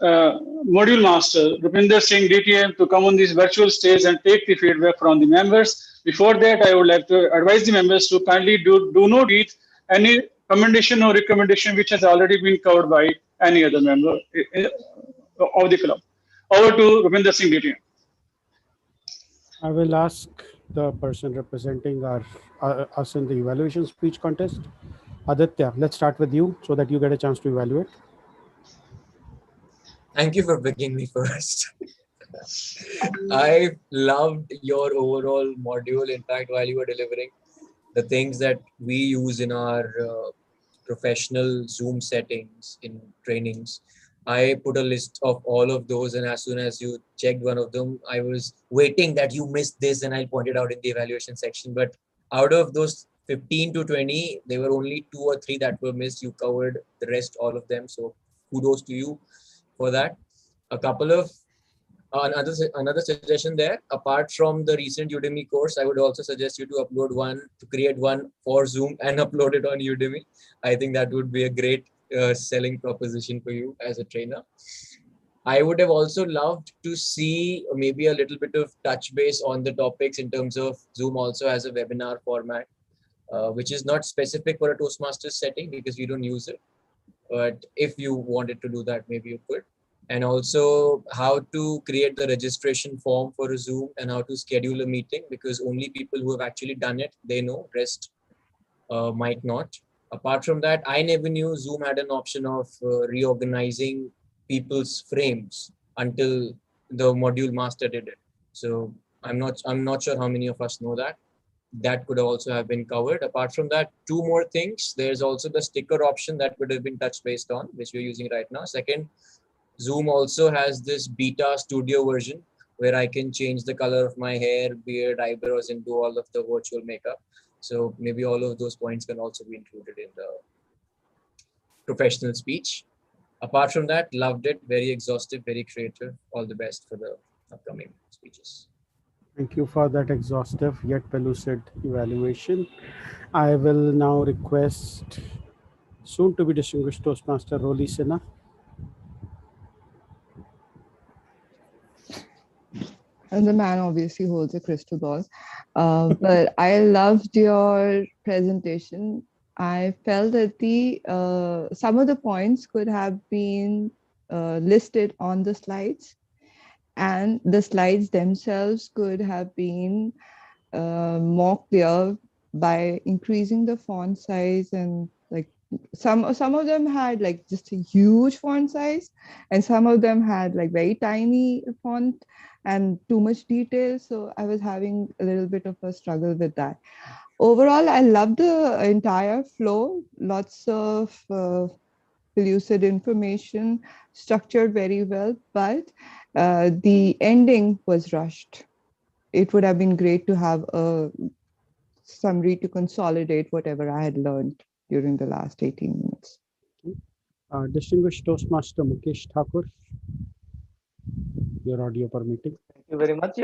module master, Rupinder Singh DTM, to come on this virtual stage and take the feedback from the members. Before that, I would like to advise the members to kindly do not read any commendation or recommendation which has already been covered by any other member of the club. Over to Rupinder Singh DTM. I will ask the person representing us in the evaluation speech contest Aditya, let's start with you so that you get a chance to evaluate. Thank you for picking me first. I loved your overall module. In fact, while you were delivering the things that we use in our professional Zoom settings in trainings, I put a list of all of those, and as soon as you checked one of them, I was waiting that you missed this, and I'll point it out in the evaluation section. But out of those 15 to 20, there were only 2 or 3 that were missed. You covered the rest, all of them. So kudos to you for that. A couple of another suggestion there. Apart from the recent Udemy course, I would also suggest you to create one for Zoom and upload it on Udemy. I think that would be a great selling proposition for you as a trainer. I would have also loved to see maybe a little bit of touch base on the topics in terms of Zoom also has a webinar format, which is not specific for a Toastmasters setting because we don't use it. But if you wanted to do that, maybe you could. And also how to create the registration form for a Zoom and how to schedule a meeting, because only people who have actually done it, they know, rest might not. Apart from that, I never knew Zoom had an option of reorganizing people's frames until the module master did it. So I'm not sure how many of us know that. That could also have been covered. Apart from that, 2 more things. There's also the sticker option that would have been touch based on, which we're using right now. Second, Zoom also has this beta studio version where I can change the color of my hair, beard, eyebrows, and do all of the virtual makeup. So maybe all of those points can also be included in the professional speech. Apart from that, loved it. Very exhaustive, very creative. All the best for the upcoming speeches. Thank you for that exhaustive yet pellucid evaluation. I will now request soon to be distinguished Toastmaster Roli Sinha. And the man obviously holds a crystal ball. But I loved your presentation. I felt that the some of the points could have been listed on the slides, and the slides themselves could have been more clear by increasing the font size. And like some of them had like just a huge font size, and some of them had like very tiny font and too much detail. So I was having a little bit of a struggle with that. Overall, I love the entire flow. Lots of lucid information, structured very well, but the ending was rushed. It would have been great to have a summary to consolidate whatever I had learned during the last 18 minutes. Distinguished Toastmaster Mukesh Thakur, your audio permitting. Thank you very much.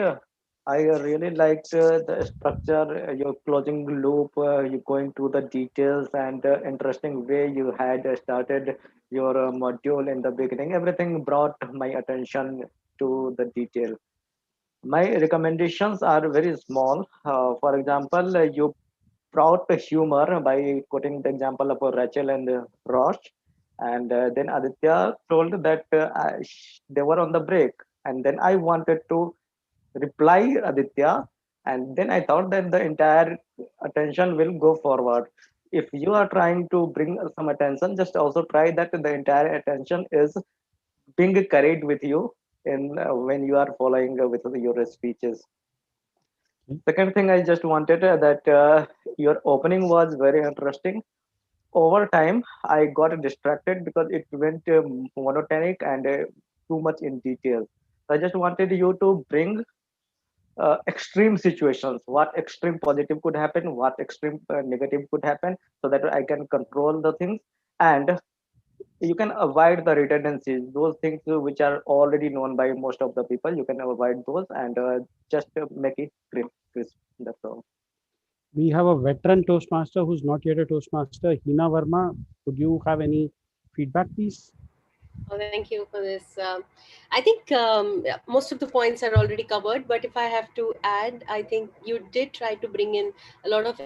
I really liked the structure, your closing loop, you going to the details, and the interesting way you had started your module in the beginning. Everything brought my attention to the detail. My recommendations are very small. For example, you brought humor by quoting the example of Rachel and Ross. And then Aditya told that they were on the break. And then I wanted to reply Aditya. And then I thought that the entire attention will go forward. If you are trying to bring some attention, just also try that the entire attention is being carried with you in when you are following with your speeches. Second thing, I just wanted that your opening was very interesting. Over time, I got distracted because it went monotonic and too much in detail. So I just wanted you to bring extreme situations, what extreme positive could happen, what extreme negative could happen, so that I can control the things. And you can avoid the redundancies, those things which are already known by most of the people. You can avoid those and just make it crisp. That's all. We have a veteran Toastmaster who's not yet a Toastmaster, Hina Verma. Would you have any feedback, please? Oh, thank you for this. I think yeah, most of the points are already covered, but if I have to add, I think you did try to bring in a lot of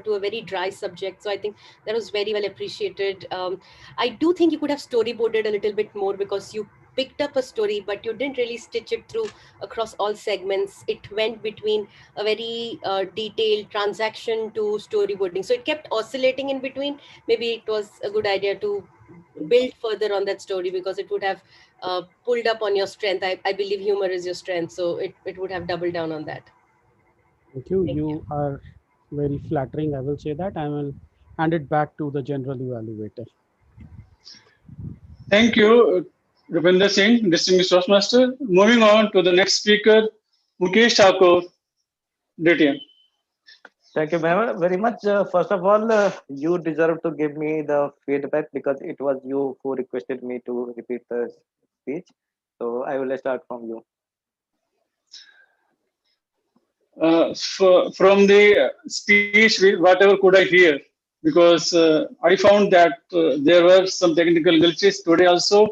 to a very dry subject. So I think that was very well appreciated. I do think you could have storyboarded a little bit more because you picked up a story, but you didn't really stitch it through across all segments. It went between a very detailed transaction to storyboarding. So it kept oscillating in between. Maybe it was a good idea to build further on that story, because it would have pulled up on your strength. I believe humor is your strength. So it would have doubled down on that. Thank you. Thank You are very flattering. I will say that. I will hand it back to the general evaluator. Thank you, Rupinder Singh, distinguished Toastmaster. Moving on to the next speaker, Mukesh Thakur, DTM. Thank you very much. First of all, you deserve to give me the feedback because it was you who requested me to repeat the speech. So I will start from you. From the speech, whatever could I hear? Because I found that there were some technical glitches today also.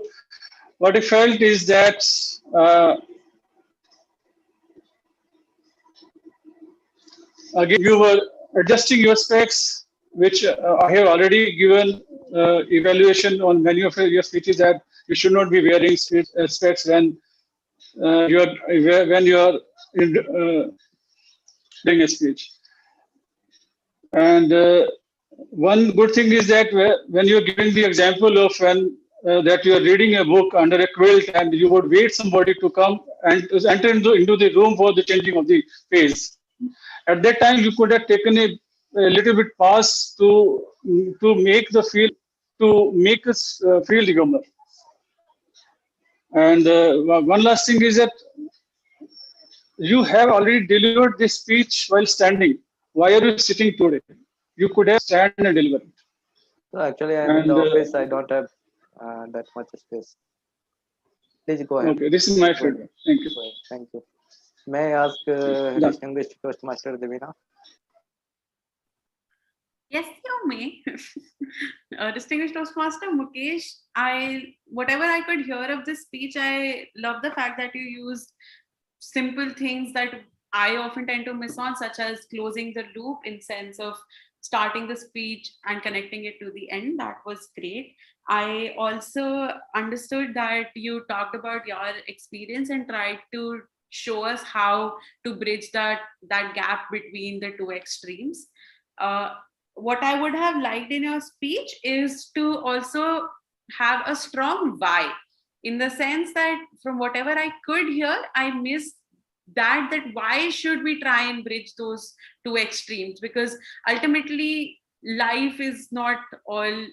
What I felt is that again, you were adjusting your specs, which I have already given evaluation on many of your speeches that you should not be wearing specs when you are doing a speech. And one good thing is that when you're giving the example of when that you are reading a book under a quilt and you would wait somebody to come and enter into the room for the changing of the page. At that time, you could have taken a little bit pause to make the feel, to make us feel the humor. And one last thing is that you have already delivered this speech while standing. Why are you sitting today? You could have stand and deliver it. So actually, I'm in the office. I don't have that much space. Please go ahead. Okay, this is my feedback. Thank you. Thank you. May I ask distinguished Toastmaster Devina? Yes, you may. Distinguished Toastmaster Mukesh, whatever I could hear of this speech, I love the fact that you used simple things that I often tend to miss on, such as closing the loop in sense of starting the speech and connecting it to the end. That was great. I also understood that you talked about your experience and tried to show us how to bridge that gap between the two extremes. What I would have liked in your speech is to also have a strong why, in the sense that from whatever I could hear, I missed that why should we try and bridge those two extremes? Because ultimately life is not all,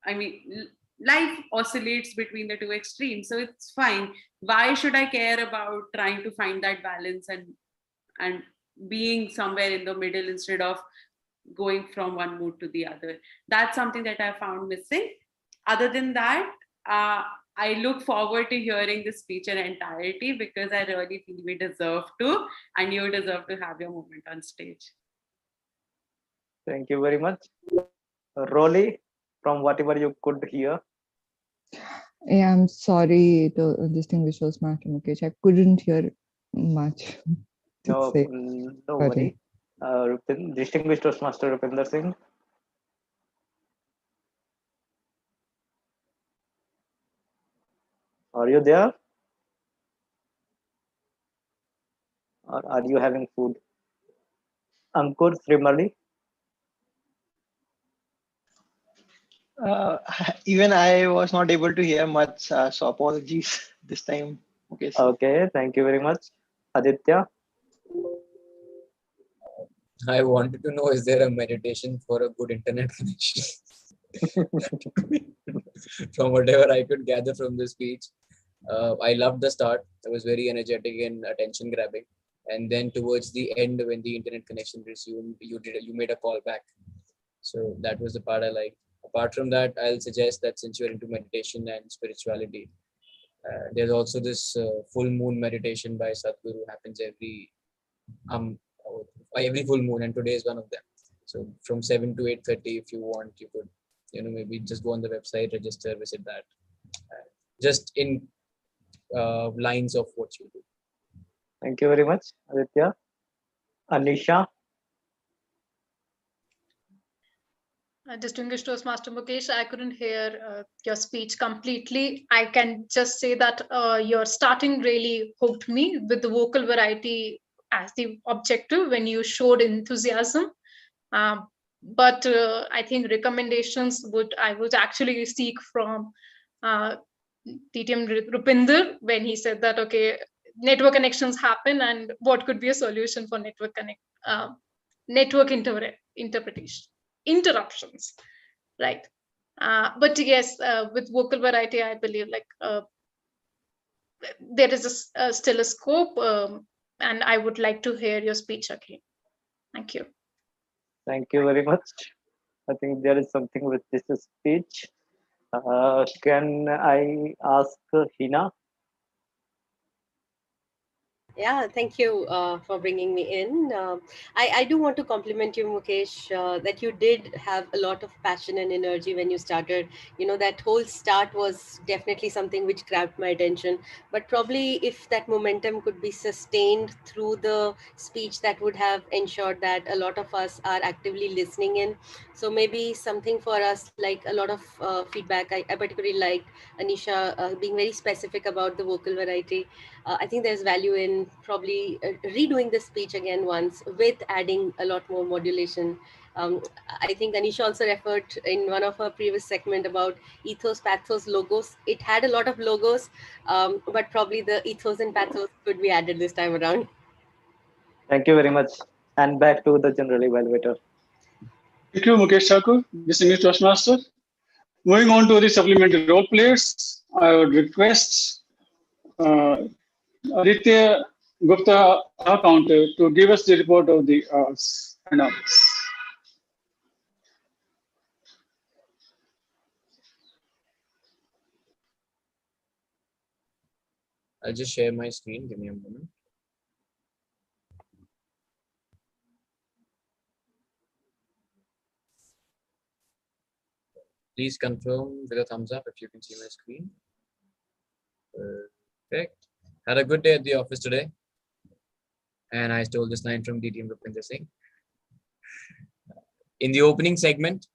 life oscillates between the two extremes, so it's fine. Why should I care about trying to find that balance and being somewhere in the middle instead of going from one mood to the other? That's something that I found missing. Other than that, I look forward to hearing the speech in entirety, because I really feel we deserve to, and you deserve to have your moment on stage. Thank you very much. Rolly, from whatever you could hear. Yeah, I'm sorry, to distinguished Toastmaster Mukesh. I couldn't hear much. No worry. Distinguished Toastmaster Rupinder Singh. Are you there? Or are you having food? Ankur Srimali. Even I was not able to hear much, so apologies this time. Okay, thank you very much. Aditya. I wanted to know, is there a meditation for a good internet connection? From whatever I could gather from this speech, I loved the start. It was very energetic and attention grabbing. And then towards the end, when the internet connection resumed, you made a call back. So that was the part I liked. Apart from that, I'll suggest that since you're into meditation and spirituality, there's also this full moon meditation by Sadhguru, happens every full moon, and today is one of them. So from 7 to 8:30, if you want, you could, maybe just go on the website, register, visit that. Just in lines of what you do. Thank you very much, Aditya. Anisha. Distinguished Toastmaster Mukesh, I couldn't hear your speech completely. I can just say that your starting really hooked me with the vocal variety as the objective when you showed enthusiasm. But I think recommendations I would actually seek from DTM Rupinder when he said that, okay, network connections happen and what could be a solution for network interruptions, right? But yes, with vocal variety, I believe there is still a scope, and I would like to hear your speech again. Thank you. Thank you very much. I think there is something with this speech. Can I ask Hina? Yeah, thank you for bringing me in. I do want to compliment you, Mukesh, that you did have a lot of passion and energy when you started. You know, that whole start was definitely something which grabbed my attention. But probably if that momentum could be sustained through the speech, that would have ensured that a lot of us are actively listening in. So maybe something for us, like a lot of feedback. I particularly liked Anisha being very specific about the vocal variety. I think there's value in probably redoing the speech again once with adding a lot more modulation. I think Anisha also referred in one of her previous segment about ethos, pathos, logos. It had a lot of logos, but probably the ethos and pathos could be added this time around. Thank you very much. And back to the general evaluator. Thank you, Mukesh Thakur, distinguished Toastmaster. Moving on to the supplementary role players, I would request Aditya Gupta, our counter, to give us the report of the hours and hours. I'll just share my screen. Give me a moment. Please confirm with a thumbs up if you can see my screen. Perfect. Had a good day at the office today. And I stole this line from DTM Rupinder Singh. In the opening segment,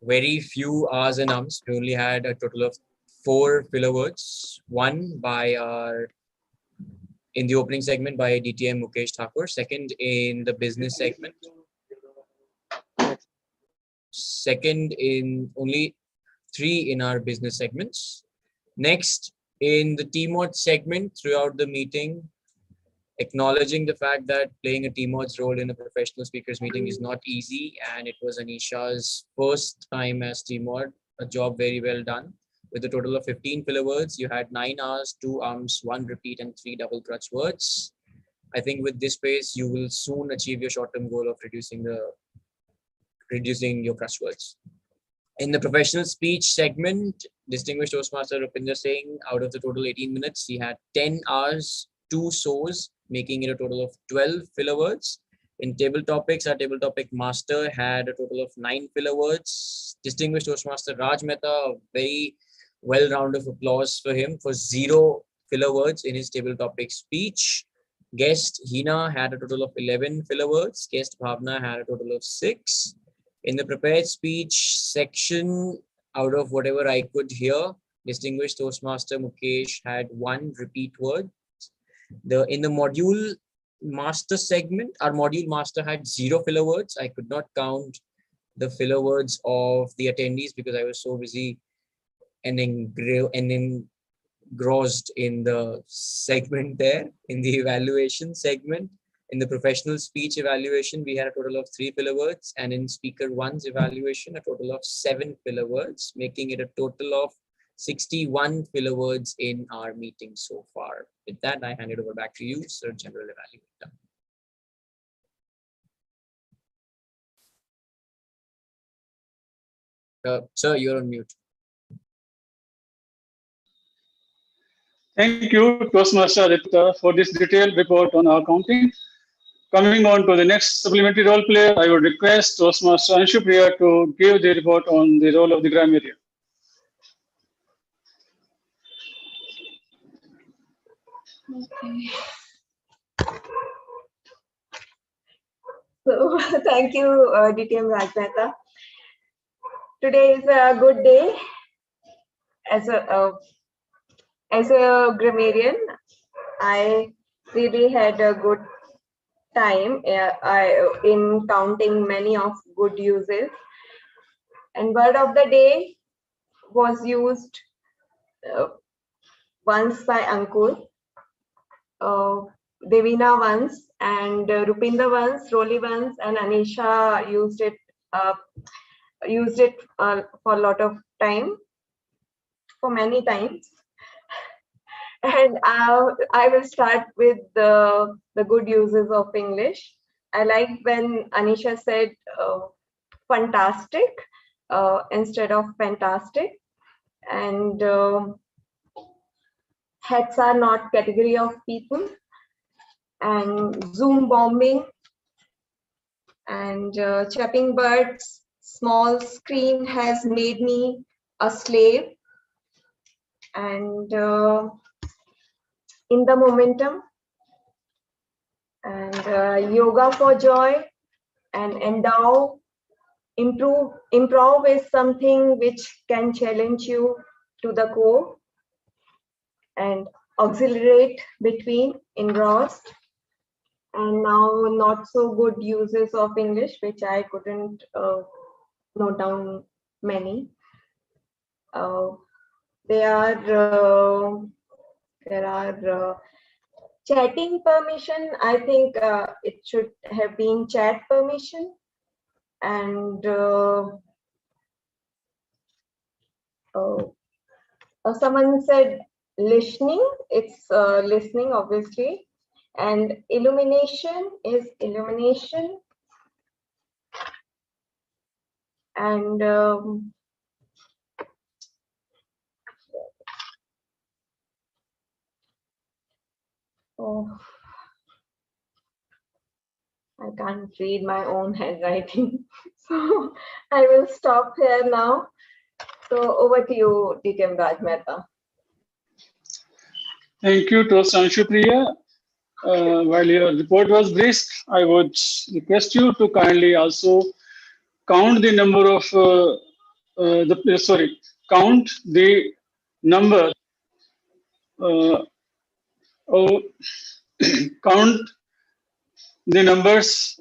very few R's and ums. We only had a total of 4 filler words. One by our, in the opening segment by DTM Mukesh Thakur. Second in the business segment. Second in only 3 in our business segments. Next, in the TMOD segment throughout the meeting, acknowledging the fact that playing a TMOD's role in a professional speakers meeting is not easy, and it was Anisha's first time as TMOD, a job very well done. With a total of 15 filler words, you had 9 R's, 2 ums, 1 repeat, and 3 double crutch words. I think with this pace, you will soon achieve your short-term goal of reducing your crutch words. In the professional speech segment, distinguished Toastmaster Rupinder Singh, out of the total 18 minutes, he had 10 R's, 2 so's, making it a total of 12 filler words. In table topics, our table topic master had a total of 9 filler words. Distinguished Toastmaster Raj Mehta, a very well round of applause for him for 0 filler words in his table topic speech. Guest Hina had a total of 11 filler words. Guest Bhavna had a total of 6. In the prepared speech section, out of whatever I could hear, distinguished Toastmaster Mukesh had 1 repeat word. In the module master segment, our module master had 0 filler words. I could not count the filler words of the attendees because I was so busy and engrossed in the segment there. In the evaluation segment, in the professional speech evaluation, we had a total of 3 filler words, and in speaker one's evaluation, a total of 7 filler words, making it a total of 61 filler words in our meeting so far. With that, I hand it over back to you, Sir General Evaluator. Sir, you're on mute. Thank you, Toastmaster Aditya, for this detailed report on our accounting. Coming on to the next supplementary role player, I would request Toastmaster Anshupriya to give the report on the role of the grammarian. Okay. So thank you, DTM Raj Mehta. Today is a good day. As a grammarian, I really had a good time in counting many of good uses. And word of the day was used once by Ankur, Devina once, and Rupinda once, Roli once, and Anisha used it for a lot of time, for many times. And I will start with the good uses of English. I like when Anisha said fantastic instead of fantastic. And heads are not category of people. And Zoom bombing and chirping birds. Small screen has made me a slave. And in the momentum, and yoga for joy, and endow. Improv is something which can challenge you to the core, and auxiliate between, engrossed. And now not so good uses of English, which I couldn't note down many. There are chatting permission. I think it should have been chat permission. And someone said listening. It's listening, obviously. And illumination is illumination. And I can't read my own handwriting. So I will stop here now. So over to you, DTM Raj Mehta. Thank you, Toastmaster Priya. While your report was brisk, I would request you to kindly also count the number of count the number oh, count the numbers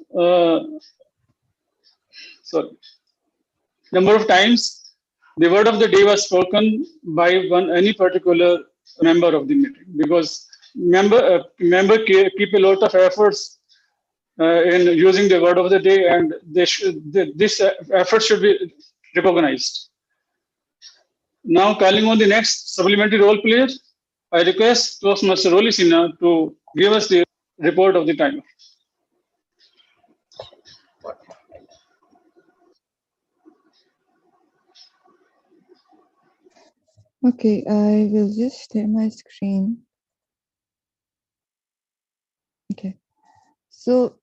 number of times the word of the day was spoken by any particular member of the meeting, because member keep a lot of efforts in using the word of the day, and this effort should be recognized. Now, calling on the next supplementary role player, I request Toastmaster Roli Sinha to give us the report of the timer. Okay, I will just share my screen. Okay, so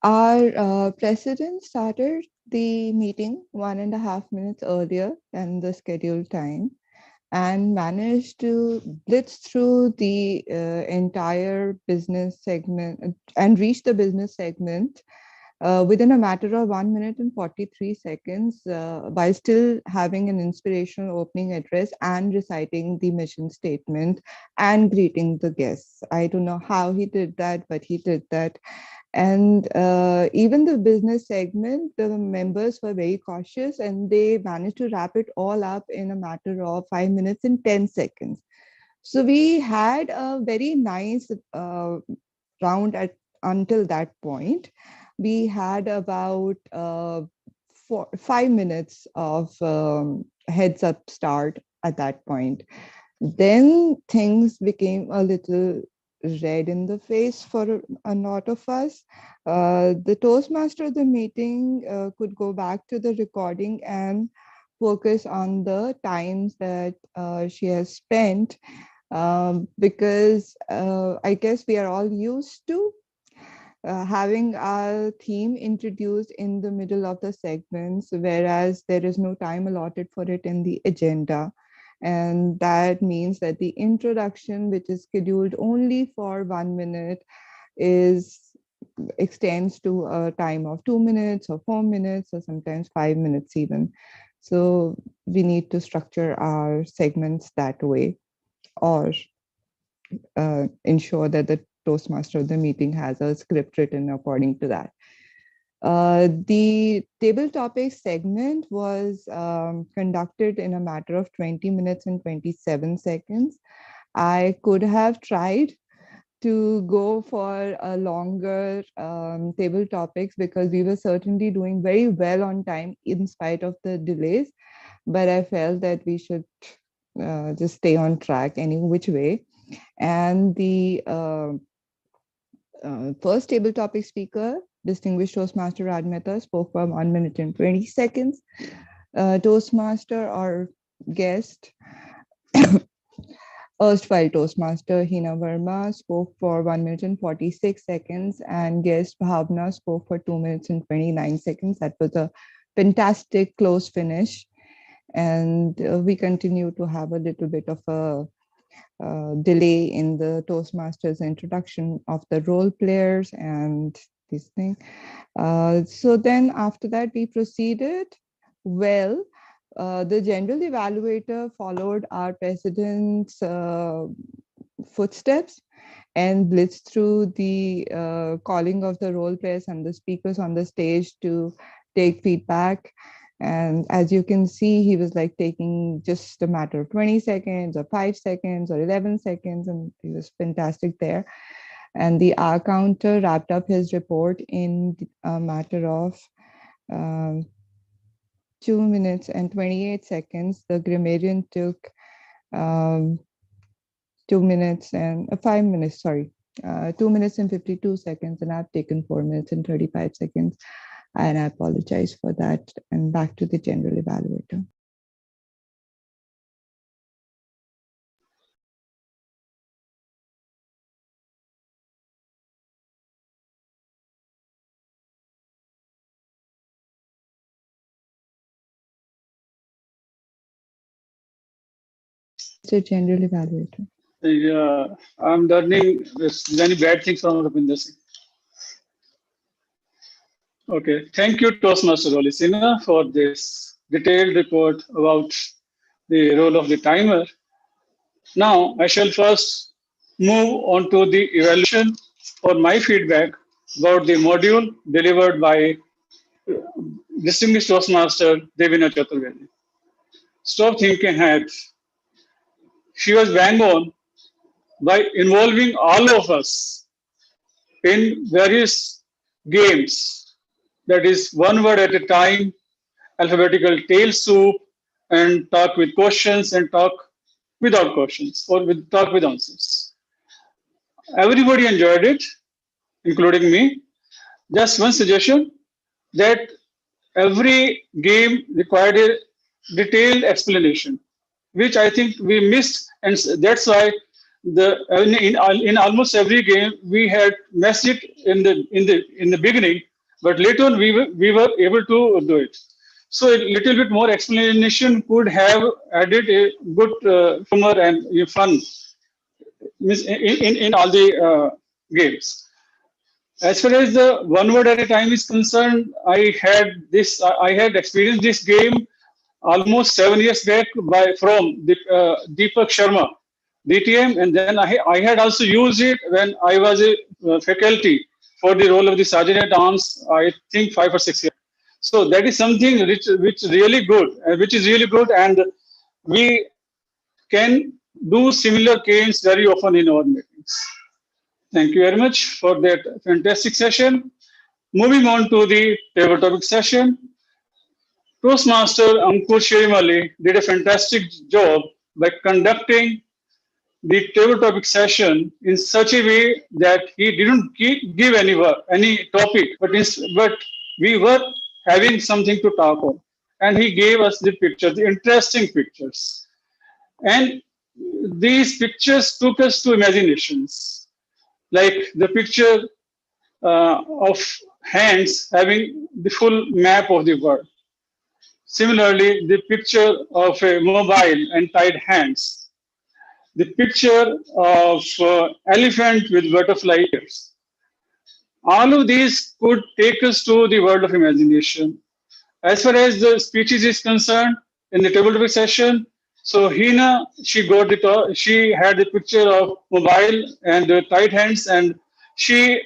our president started the meeting 1.5 minutes earlier than the scheduled time and managed to blitz through the entire business segment and reach the business segment within a matter of 1 minute and 43 seconds, while still having an inspirational opening address and reciting the mission statement and greeting the guests. I don't know how he did that, but he did that. And even the business segment, the members were very cautious and they managed to wrap it all up in a matter of 5 minutes and 10 seconds. So we had a very nice round until that point. We had about 5 minutes of heads up start at that point. Then things became a little red in the face for a lot of us. The Toastmaster of the meeting could go back to the recording and focus on the times that she has spent, because I guess we are all used to having our theme introduced in the middle of the segments, whereas there is no time allotted for it in the agenda. And that means that the introduction, which is scheduled only for 1 minute, is extends to a time of 2 minutes or 4 minutes or sometimes 5 minutes even. So we need to structure our segments that way, or ensure that the Toastmaster of the meeting has a script written according to that. The table topics segment was conducted in a matter of 20 minutes and 27 seconds. I could have tried to go for a longer table topics because we were certainly doing very well on time in spite of the delays, but I felt that we should just stay on track any which way. And the first table topic speaker, distinguished Toastmaster Radmeta, spoke for 1 minute and 20 seconds. Toastmaster or guest, erstwhile Toastmaster Hina Verma spoke for 1 minute and 46 seconds, and guest Bhavna spoke for 2 minutes and 29 seconds. That was a fantastic close finish. And we continue to have a little bit of a delay in the Toastmasters introduction of the role players and this thing. So then after that, we proceeded well. The general evaluator followed our president's footsteps and blitzed through the calling of the role players and the speakers on the stage to take feedback. And as you can see, he was like taking just a matter of 20 seconds or 5 seconds or 11 seconds, and he was fantastic there. And the R counter wrapped up his report in a matter of 2 minutes and 28 seconds. The grammarian took 2 minutes and 5 minutes, sorry, 2 minutes and 52 seconds, and I've taken 4 minutes and 35 seconds. And I apologize for that. And back to the general evaluator. Mr. General Evaluator. Yeah, I'm learning many bad things from Ravinder Singh. Okay, thank you, Toastmaster Olisina, for this detailed report about the role of the timer. Now, I shall first move on to the evaluation for my feedback about the module delivered by distinguished Toastmaster Devina Chaturvedi. Stop thinking ahead. She was bang on by involving all of us in various games. That is, one word at a time, alphabetical tail soup, and talk with questions and talk without questions, or talk with answers. Everybody enjoyed it, including me. Just one suggestion, that every game required a detailed explanation, which I think we missed, and that's why in almost every game we had messed it in the beginning, but later on we were able to do it. So a little bit more explanation could have added a good humor and fun in all the games. As far as the one word at a time is concerned, I had experienced this game almost 7 years back from Deepak Sharma, DTM, and then I had also used it when I was a faculty for the role of the Sergeant at Arms, I think 5 or 6 years. So that is something which is really good, and we can do similar games very often in our meetings. Thank you very much for that fantastic session. Moving on to the table topic session. Toastmaster Ankur Sherimali did a fantastic job by conducting the table topic session in such a way that he didn't give any topic, but we were having something to talk on. And he gave us the pictures, the interesting pictures. And these pictures took us to imaginations, like the picture of hands having the full map of the world. Similarly, the picture of a mobile and tied hands. The picture of elephant with butterfly ears. All of these could take us to the world of imagination. As far as the speeches is concerned, in the table topic session, so Hina, she had the picture of mobile and tight hands, and she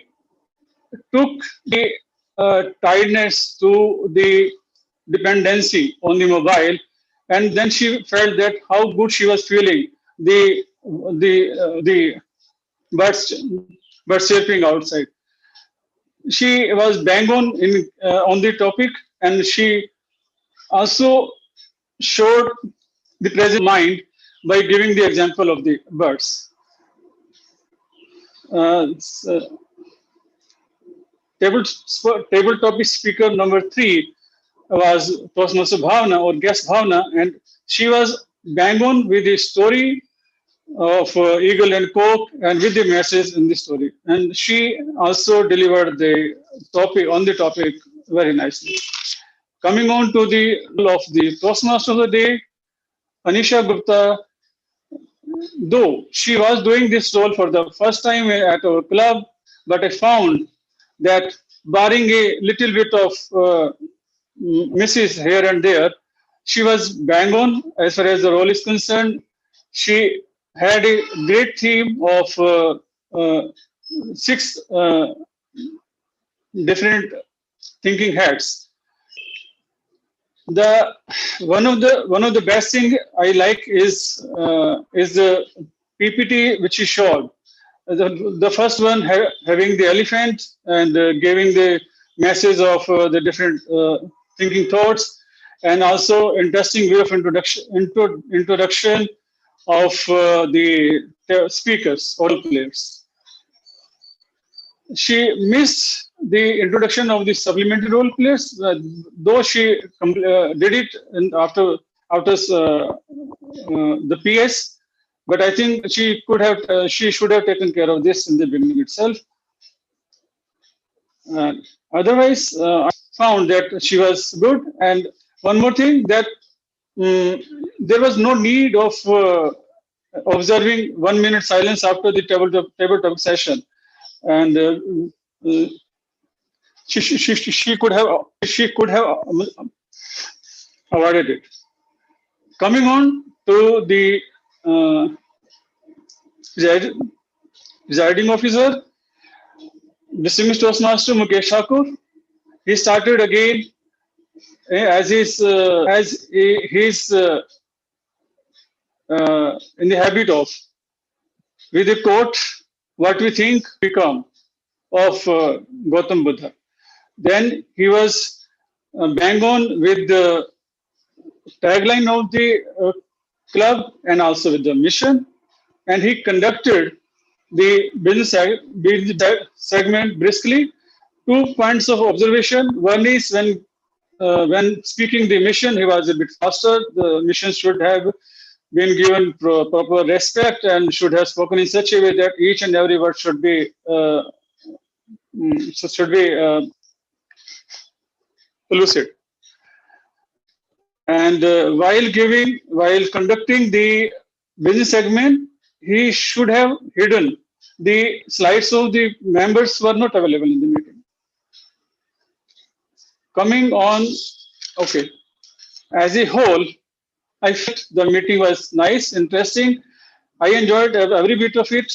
took the tiredness to the dependency on the mobile, and then she felt that how good she was feeling the birds birds chirping outside. She was bang on the topic, and she also showed the present mind by giving the example of the birds. So table topic speaker number 3 was Toastmaster Bhavna or guest Bhavna, and she was bang on with the story of Eagle and Coke and with the message in the story. And she also delivered the topic on the topic very nicely. Coming on to the of the Toastmaster of the day, Anisha Gupta, though she was doing this role for the first time at our club, but I found that barring a little bit of misses here and there, she was bang on as far as the role is concerned. She had a great theme of 6 different thinking hats. The one of the best thing I like is the PPT which she showed. The first one having the elephant and giving the message of the different thinking thoughts, and also interesting way of introduction of the speakers or players. She missed the introduction of the supplementary role players, though she did it after the PS. But I think she should have taken care of this in the beginning itself. Otherwise, I found that she was good. And one more thing, that there was no need of observing 1 minute silence after the tabletop session, and she could have avoided it. Coming on to the presiding officer, distinguished Toastmaster Mukesh Thakur, he started again as he's in the habit of, with a quote, "What we think, become," of Gautam Buddha. Then he was bang on with the tagline of the club and also with the mission, and he conducted the business segment briskly. 2 points of observation. One is when speaking the mission, he was a bit faster. The mission should have been given proper respect and should have spoken in such a way that each and every word should be lucid. And while conducting the business segment, he should have hidden the slides of the members were not available in the meeting. Coming on, okay, as a whole, I felt the meeting was nice, interesting. I enjoyed every bit of it.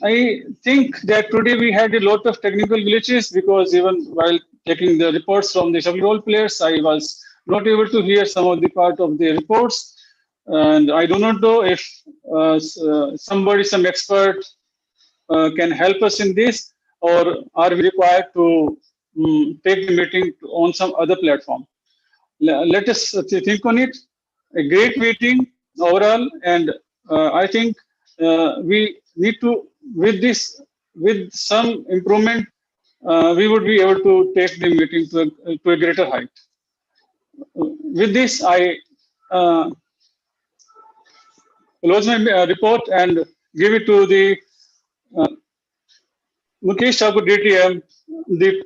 I think that today we had a lot of technical glitches because even while taking the reports from the role players, I was not able to hear some of the part of the reports. And I do not know if some expert can help us in this, or are we required to take the meeting on some other platform. Let us think on it. A great meeting overall, and I think we need to, with some improvement, we would be able to take the meeting to a greater height. With this, I close my report and give it to the Mukesh Thakur, DTM, the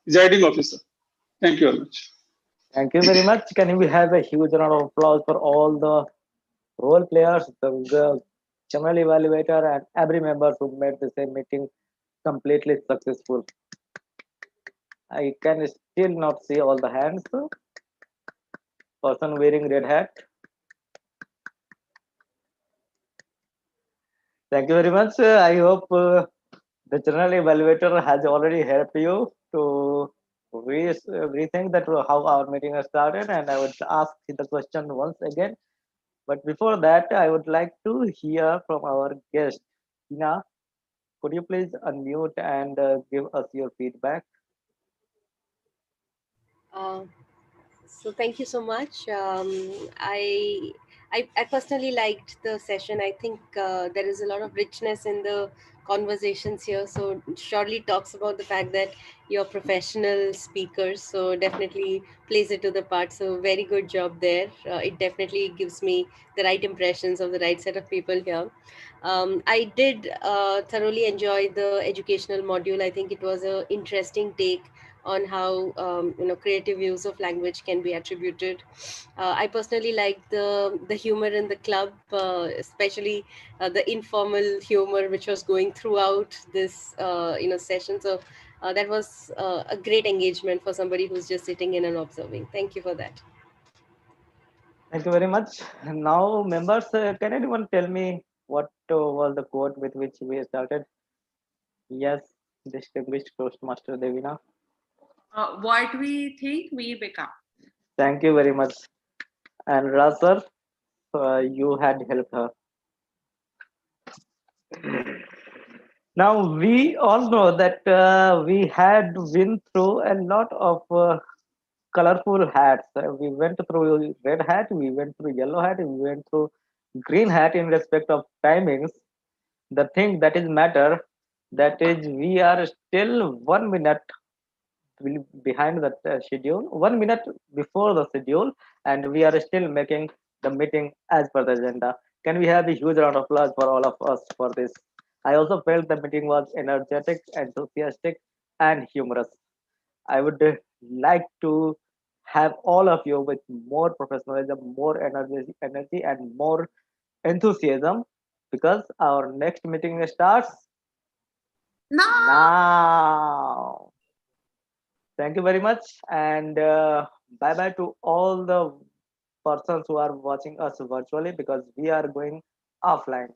presiding officer. Thank you very much. Thank you very much. Can we have a huge round of applause for all the role players, the general evaluator, and every member who made the same meeting completely successful. I can still not see all the hands. Person wearing red hat. Thank you very much. I hope the general evaluator has already helped you to rethink that how our meeting has started, and I would ask the question once again. But before that, I would like to hear from our guest. Tina, could you please unmute and give us your feedback? Uh, so thank you so much. I personally liked the session. I think there is a lot of richness in the conversations here. So it surely talks about the fact that you're professional speakers. So definitely plays it to the part. So very good job there. It definitely gives me the right impressions of the right set of people here. I did thoroughly enjoy the educational module. I think it was a interesting take on how creative use of language can be attributed. I personally liked the humor in the club, especially the informal humor which was going throughout this session. So that was a great engagement for somebody who's just sitting in and observing. Thank you for that. Thank you very much. Now, members, can anyone tell me what was the quote with which we started? Yes, distinguished Toastmaster Devina. What we think we become. Thank you very much. And Raj sir, you had helped her. Now we all know that we had been through a lot of colorful hats. We went through red hat, we went through yellow hat, we went through green hat in respect of timings. The thing that is matter, that is we are still 1 minute behind the schedule, 1 minute before the schedule, and we are still making the meeting as per the agenda. Can we have a huge round of applause for all of us for this? I also felt the meeting was energetic, enthusiastic, and humorous. I would like to have all of you with more professionalism, more energy, and more enthusiasm, because our next meeting starts now. Thank you very much, and bye bye to all the persons who are watching us virtually, because we are going offline.